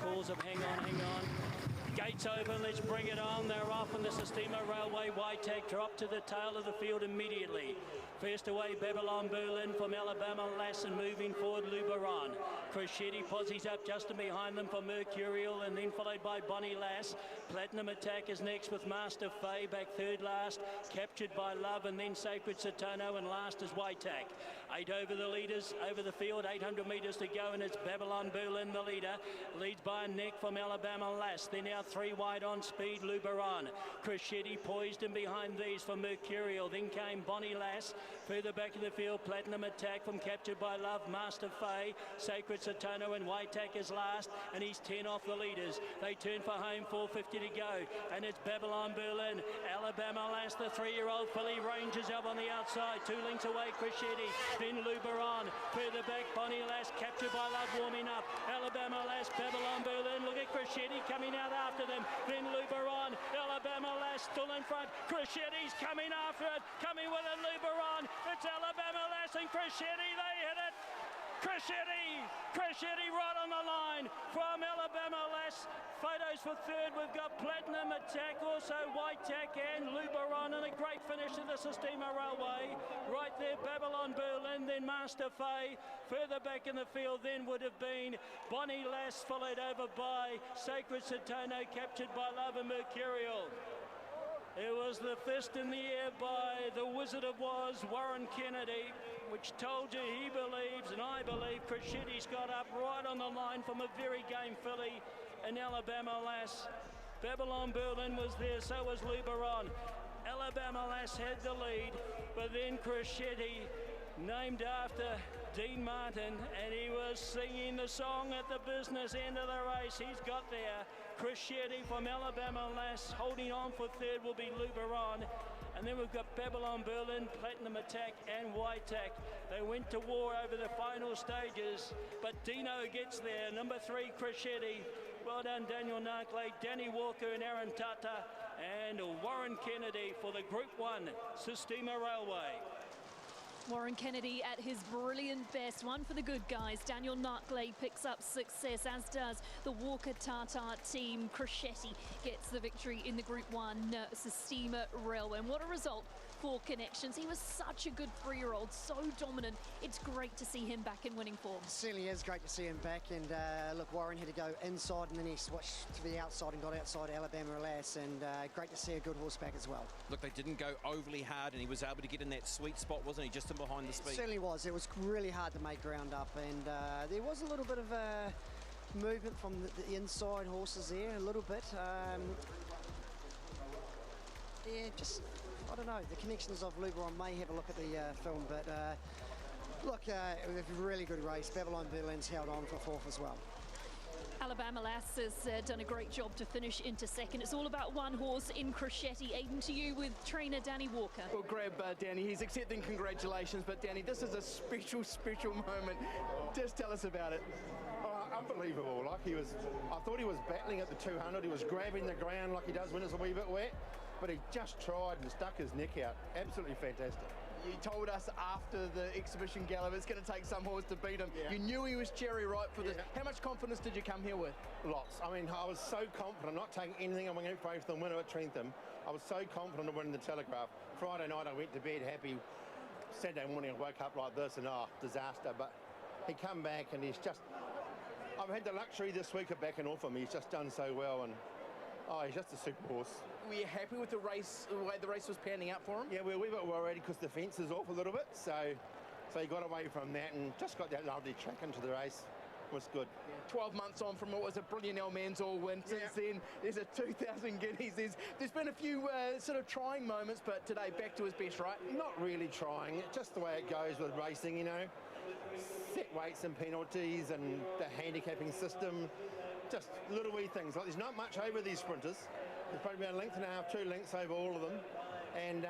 Calls of hang on, hang on. Gates open, let's bring it on. They're off in the Sistema Railway. White-Tack drop to the tail of the field immediately. First away, Babylon Berlin from Alabama Lass, and moving forward, Luberon. Crescetti posies up just behind them for Mercurial, and then followed by Bonnie Lass. Platinum Attack is next with Master Fay, back third last. Captured by Love, and then Sacred Satano, and last is White-Tack. 8 over the leaders, over the field, 800 metres to go, and it's Babylon Berlin, the leader. Leads by a neck from Alabama Lass. They're now 3 wide on speed, Luberon. Crescetti poised in behind these for Mercurial. Then came Bonnie Lass. Further back in the field, Platinum Attack from Captured by Love, Master Fay, Sacred Satano, and White-Tack is last, and he's 10 off the leaders. They turn for home, 450 to go, and it's Babylon Berlin. Alabama Lass, the 3-year-old filly, ranges up on the outside, 2 lengths away, Crescetti. Then Luberon. Further back, Bonnie Lass, Captured by Love, warming up. Alabama Lass, Babylon Berlin. Look at Crescetti coming out after them. Then Luberon. Alabama Lass still in front. Crescetti's coming after it. Coming with it, Luberon. It's Alabama Lass and Crescetti. They hit it. Crescetti right on the line from Alabama Lass. Photos for third, we've got Platinum Attack, also White-Tack and Luberon, and a great finish to the Sistema Railway. Right there, Babylon Berlin, then Master Fay. Further back in the field then would have been Bonnie Lass, followed over by Sacred Satano, Captured by Love, and Mercurial. It was the fist in the air by the Wizard of Woz, Warren Kennedy, which told you he believes, and I believe, Crescetti's got up right on the line from a very game filly in Alabama Lass. Babylon Berlin was there, so was Luberon. Alabama Lass had the lead, but then Crescetti, named after Dean Martin, and he was singing the song at the business end of the race. He's got there. Crescetti from Alabama Lass, holding on for third will be Luberon. And then we've got Babylon Berlin, Platinum Attack, and White-Tack. They went to war over the final stages, but Dino gets there. Number 3, Crescetti. Well done, Daniel Narkley, Danny Walker, and Aaron Tata, and Warren Kennedy for the Group 1 Sistema Railway. Warren Kennedy at his brilliant best. One for the good guys. Daniel Narkley picks up success, as does the Walker Tata team. Crescetti gets the victory in the Group 1 Sistema Railway. And what a result for Connections. He was such a good 3-year-old, so dominant. It's great to see him back in winning form. It certainly is great to see him back. And look, Warren had to go inside, and then he switched to the outside and got outside Alabama Lass. And great to see a good horse back as well. Look, they didn't go overly hard, and he was able to get in that sweet spot, wasn't he? Just in behind the speed. It certainly was. It was really hard to make ground up, and there was a little bit of movement from the inside horses there, a little bit. Yeah, just, I don't know, the Connections of Luberon may have a look at the film, but look, it was a really good race. Babylon Berlin's held on for fourth as well. Alabama Lass has done a great job to finish into second. It's all about one horse in Crescetti. Aidan, to you with trainer Danny Walker. We'll grab Danny. He's accepting congratulations, but Danny, this is a special, special moment. Just tell us about it. Oh, unbelievable. Like I thought he was battling at the 200. He was grabbing the ground like he does when it's a wee bit wet, but he just tried and stuck his neck out. Absolutely fantastic. You told us after the exhibition gallop it's going to take some horse to beat him. Yeah. You knew he was cherry ripe for this. Yeah. How much confidence did you come here with? Lots. I mean, I was so confident, not taking anything on my own faith from the winner at Trentham. I was so confident of winning the Telegraph. Friday night I went to bed happy. Saturday morning I woke up like this and disaster. But he come back and he's just... I've had the luxury this week of backing off him. He's just done so well, and he's just a super horse. Were you happy with the race, the way the race was panning out for him? Yeah, we were a wee bit worried because the fence is off a little bit, so he got away from that and just got that lovely track into the race. It was good. Yeah, 12 months on from what was a brilliant El Manzor win. Since then, there's a 2,000 guineas. There's been a few sort of trying moments, but today back to his best, right? Not really trying. It's just the way it goes with racing, you know. Set weights and penalties and the handicapping system. Just little wee things. Like, there's not much over these sprinters. There's probably about a length and a half, 2 lengths over all of them. And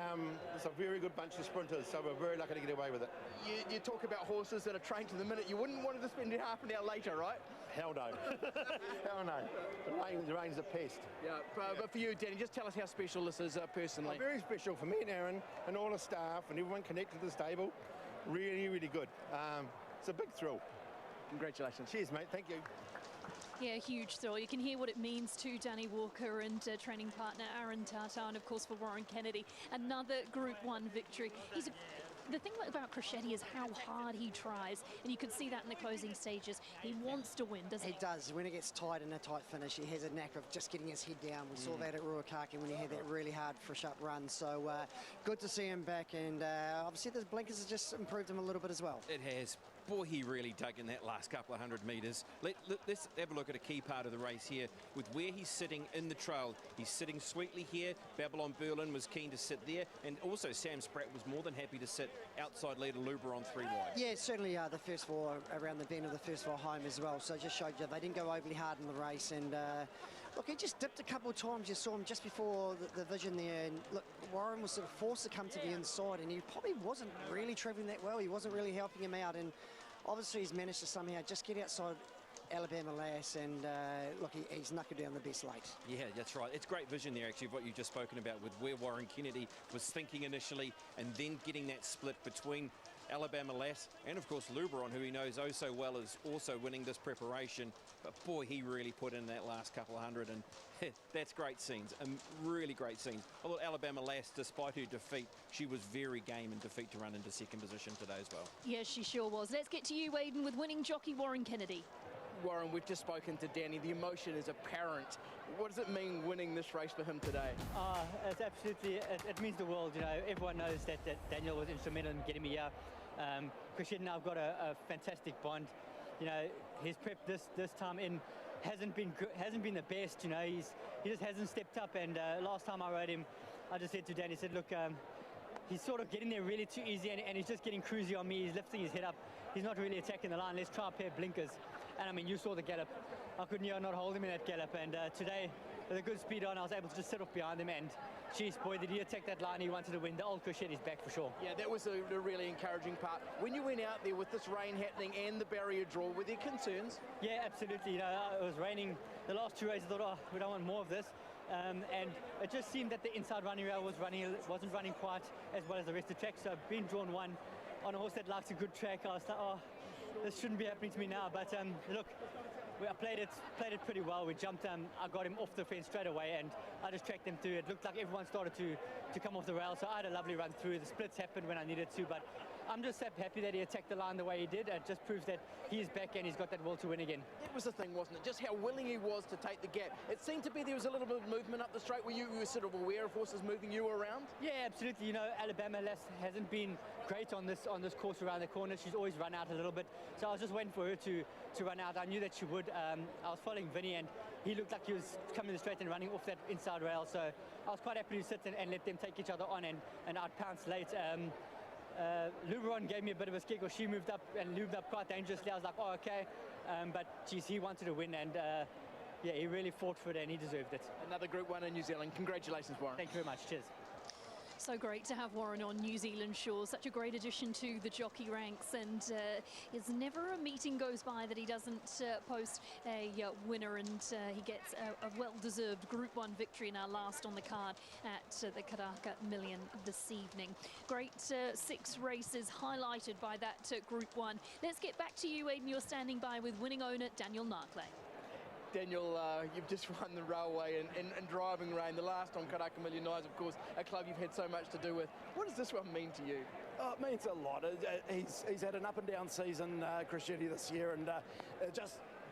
it's a very good bunch of sprinters, so we're very lucky to get away with it. You talk about horses that are trained to the minute. You wouldn't want to spend half an hour later, right? Hell no. Hell no. The rain's a pest. Yeah, but for you, Danny, just tell us how special this is personally. Very special for me and Aaron and all the staff and everyone connected to the stable. Really, really good. It's a big thrill. Congratulations. Cheers, mate. Thank you. Yeah, huge thrill. You can hear what it means to Danny Walker and training partner Aaron Tata, and of course for Warren Kennedy, another Group 1 victory. The thing about Crescetti is how hard he tries, and you could see that in the closing stages. He wants to win, doesn't he? He does. When it gets tight in a tight finish, he has a knack of just getting his head down. We saw that at Ruakaka when he had that really hard fresh-up run. So good to see him back, and obviously the blinkers have just improved him a little bit as well. It has. Boy, he really dug in that last couple of 100 metres. Let's have a look at a key part of the race here with where he's sitting in the trail. He's sitting sweetly here. Babylon Berlin was keen to sit there, and also Sam Spratt was more than happy to sit outside leader Luber on 3 wide. Yeah, certainly the first four around the bend of the first four home as well. So it just showed you they didn't go overly hard in the race, and look, he just dipped a couple of times. You saw him just before the vision there, and look, Warren was sort of forced to come to the inside, and he probably wasn't really travelling that well. He wasn't really helping him out, and obviously he's managed to somehow just get outside Alabama Lass, and look, he's knuckled down the best late. Yeah, that's right. It's great vision there, actually, of what you've just spoken about with where Warren Kennedy was thinking initially, and then getting that split between Alabama Lass and, of course, Luberon, who he knows oh so well, is also winning this preparation. But boy, he really put in that last couple of hundred, and that's great scenes, really great scenes. Although Alabama Lass, despite her defeat, she was very game in defeat to run into second position today as well. Yes, she sure was. Let's get to you, Aidan, with winning jockey Warren Kennedy. Warren, we've just spoken to Danny. The emotion is apparent. What does it mean winning this race for him today? It's absolutely, it means the world. You know, everyone knows that Daniel was instrumental in getting me here. Crescetti and I've got a fantastic bond. You know, his prep this time in hasn't been the best. You know, he just hasn't stepped up. And last time I rode him, I just said to Danny, I said, look, he's sort of getting there really too easy, and he's just getting cruisy on me. He's lifting his head up. He's not really attacking the line. Let's try a pair of blinkers. And I mean, you saw the gallop. I couldn't not hold him in that gallop. And today, with a good speed on, I was able to just sit off behind him. And geez, boy, did he attack that line. He wanted to win. The old Crescetti's back for sure. Yeah, that was a really encouraging part. When you went out there with this rain happening and the barrier draw, were there concerns? Yeah, absolutely. You know, it was raining the last 2 races. I thought, oh, we don't want more of this. And it just seemed that the inside running rail wasn't running quite as well as the rest of the track. So being drawn one on a horse that likes a good track, I was like, oh, this shouldn't be happening to me now. But look, I played it pretty well. We jumped, I got him off the fence straight away, and I just tracked him through. It looked like everyone started to come off the rail, so I had a lovely run through. The splits happened when I needed to, but I'm just happy that he attacked the line the way he did. It just proves that he's back and he's got that will to win again. That was the thing, wasn't it? Just how willing he was to take the gap. It seemed to be there was a little bit of movement up the straight. Were you sort of aware of horses moving you around? Yeah, absolutely. You know, Alabama Lass hasn't been great on this course around the corner. She's always run out a little bit. So I was just waiting for her to run out. I knew that she would. I was following Vinny, and he looked like he was coming straight and running off that inside rail. So I was quite happy to sit and let them take each other on and outpounce late. Luberon gave me a bit of a giggle. She moved up and lubed up quite dangerously. I was like, oh, okay. But geez, he wanted to win, and yeah, he really fought for it, and he deserved it. Another Group 1 in New Zealand. Congratulations, Warren. Thank you very much. Cheers. So great to have Warren on New Zealand shores. Such a great addition to the jockey ranks, and it's never a meeting goes by that he doesn't post a winner, and he gets a well-deserved Group 1 victory, now last on the card at the Karaka Million this evening. Great 6 races highlighted by that Group 1. Let's get back to you, Aidan. You're standing by with winning owner Daniel Narkley. Daniel, you've just won the railway in driving rain. The last on Karaka Millions, of course, a club you've had so much to do with. What does this one mean to you? Oh, it means a lot. He's had an up and down season, Crescetti, this year, and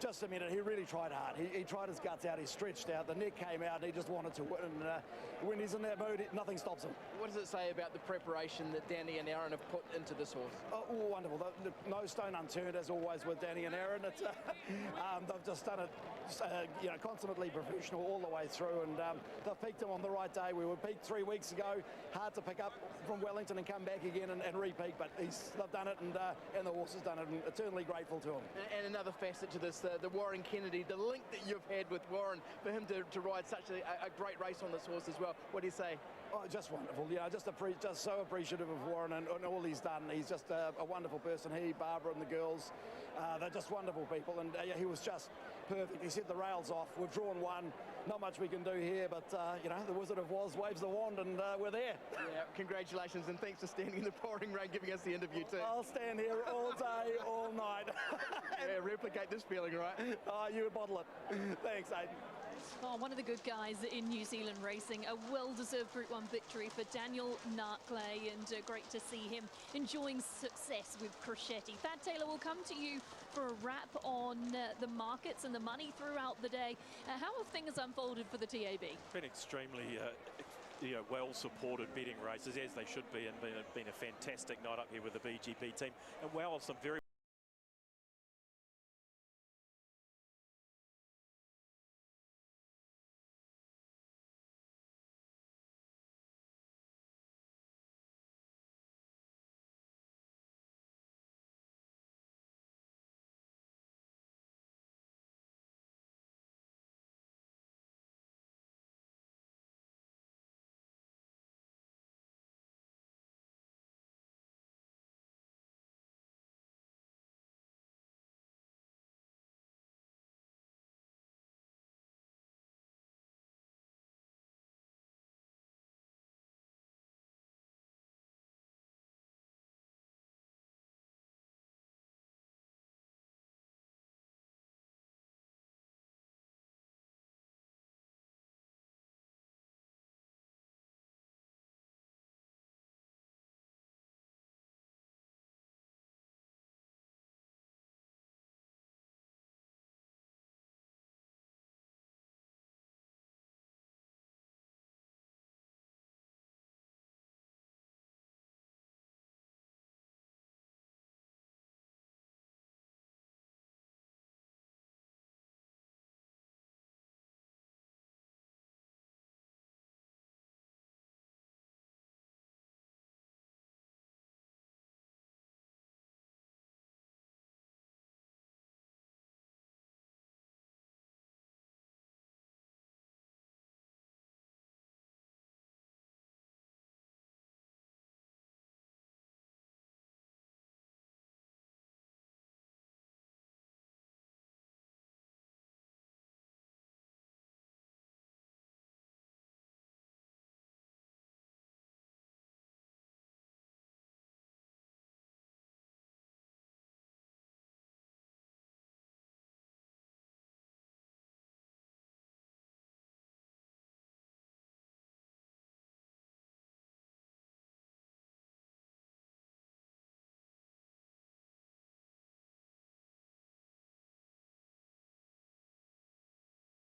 just a minute, he really tried hard. He tried his guts out, he stretched out, the neck came out, and he just wanted to win. And when he's in that mood, nothing stops him. What does it say about the preparation that Danny and Aaron have put into this horse? Oh, wonderful. No stone unturned, as always, with Danny and Aaron. It's, they've just done it, consummately professional all the way through, and they've picked him on the right day. We were peaked 3 weeks ago. Hard to pick up from Wellington and come back again and re-peak, but they've done it, and the horse has done it, and eternally grateful to him. And another facet to this, the Warren Kennedy, the link that you've had with Warren, for him to ride such a great race on this horse as well. What do you say? Oh, just wonderful. Just so appreciative of Warren and all he's done. He's just a wonderful person. He, Barbara and the girls, they're just wonderful people. And he was just perfect. He set the rails off. We've drawn one. Not much we can do here, but, the Wizard of Woz waves the wand and we're there. Yeah, congratulations and thanks for standing in the pouring rain giving us the interview too. I'll stand here all day, all night. Yeah, replicate this feeling, right? You bottle it. Thanks, Aidan. Oh, one of the good guys in New Zealand racing. A well-deserved Group 1 victory for Daniel Narkley, and great to see him enjoying success with Crescetti. Thad Taylor will come to you for a wrap on the markets and the money throughout the day. How have things unfolded for the TAB? Been extremely well-supported betting races, as they should be, and been a fantastic night up here with the BGB team. And wow, some very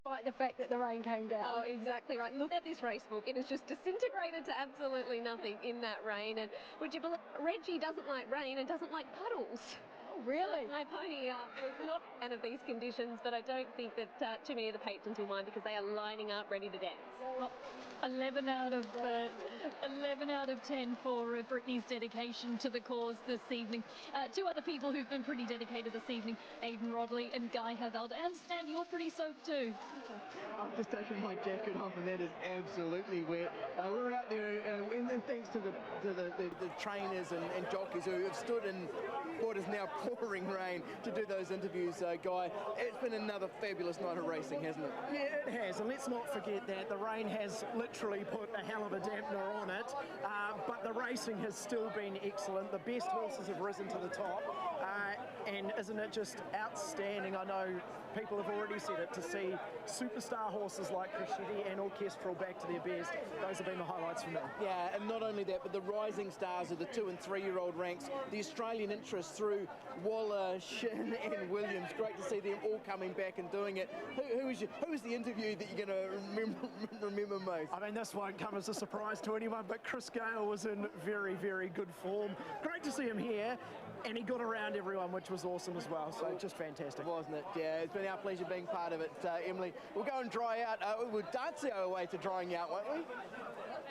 Despite the fact that the rain came down. Oh, exactly right. Look at this race book. It has just disintegrated to absolutely nothing in that rain. And would you believe Reggie doesn't like rain and doesn't like puddles? Oh, really? My pony was not a fan of these conditions, but I don't think that too many of the patrons will mind because they are lining up ready to dance. Well, 11 out of 10 for Brittany's dedication to the cause this evening. Two other people who've been pretty dedicated this evening, Aidan Rodley and Guy Haveld. And Stan, you're pretty soaked too. I've just taken my jacket off and that is absolutely wet. We're out there and thanks to the trainers and jockeys who have stood in what is now pouring rain to do those interviews, Guy. It's been another fabulous night of racing, hasn't it? Yeah, it has, and let's not forget that the rain has literally put a hell of a dampener on it, but the racing has still been excellent. The best horses have risen to the top, and isn't it just outstanding? I know people have already said it, to see superstar horses like Crescetti and Orchestral back to their best. Those have been the highlights for me. Yeah, and not only that, but the rising stars of the 2- and 3-year-old ranks, the Australian interest through Waller, Shin and Williams. Great to see them all coming back and doing it. Who was the interview that you're going to remember most? I mean, this won't come as a surprise to anyone, but Chris Gale was in very, very good form. Great to see him here, and he got around everyone, which was awesome as well, so just fantastic. Wasn't it? Yeah, it's been our pleasure being part of it, Emily. We'll go and dry out. We'll dance our way to drying out, won't we?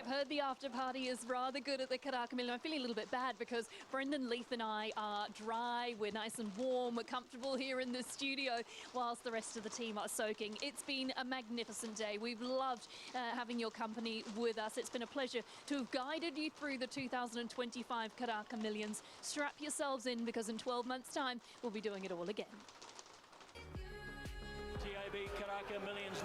I've heard the after party is rather good at the Karaka Millions. I'm feeling a little bit bad because Brendan, Leith and I are dry, we're nice and warm, we're comfortable here in the studio whilst the rest of the team are soaking. It's been a magnificent day. We've loved having your company with us. It's been a pleasure to have guided you through the 2025 Karaka Millions. Strap yourselves in because in 12 months' time, we'll be doing it all again. TAB Karaka Millions.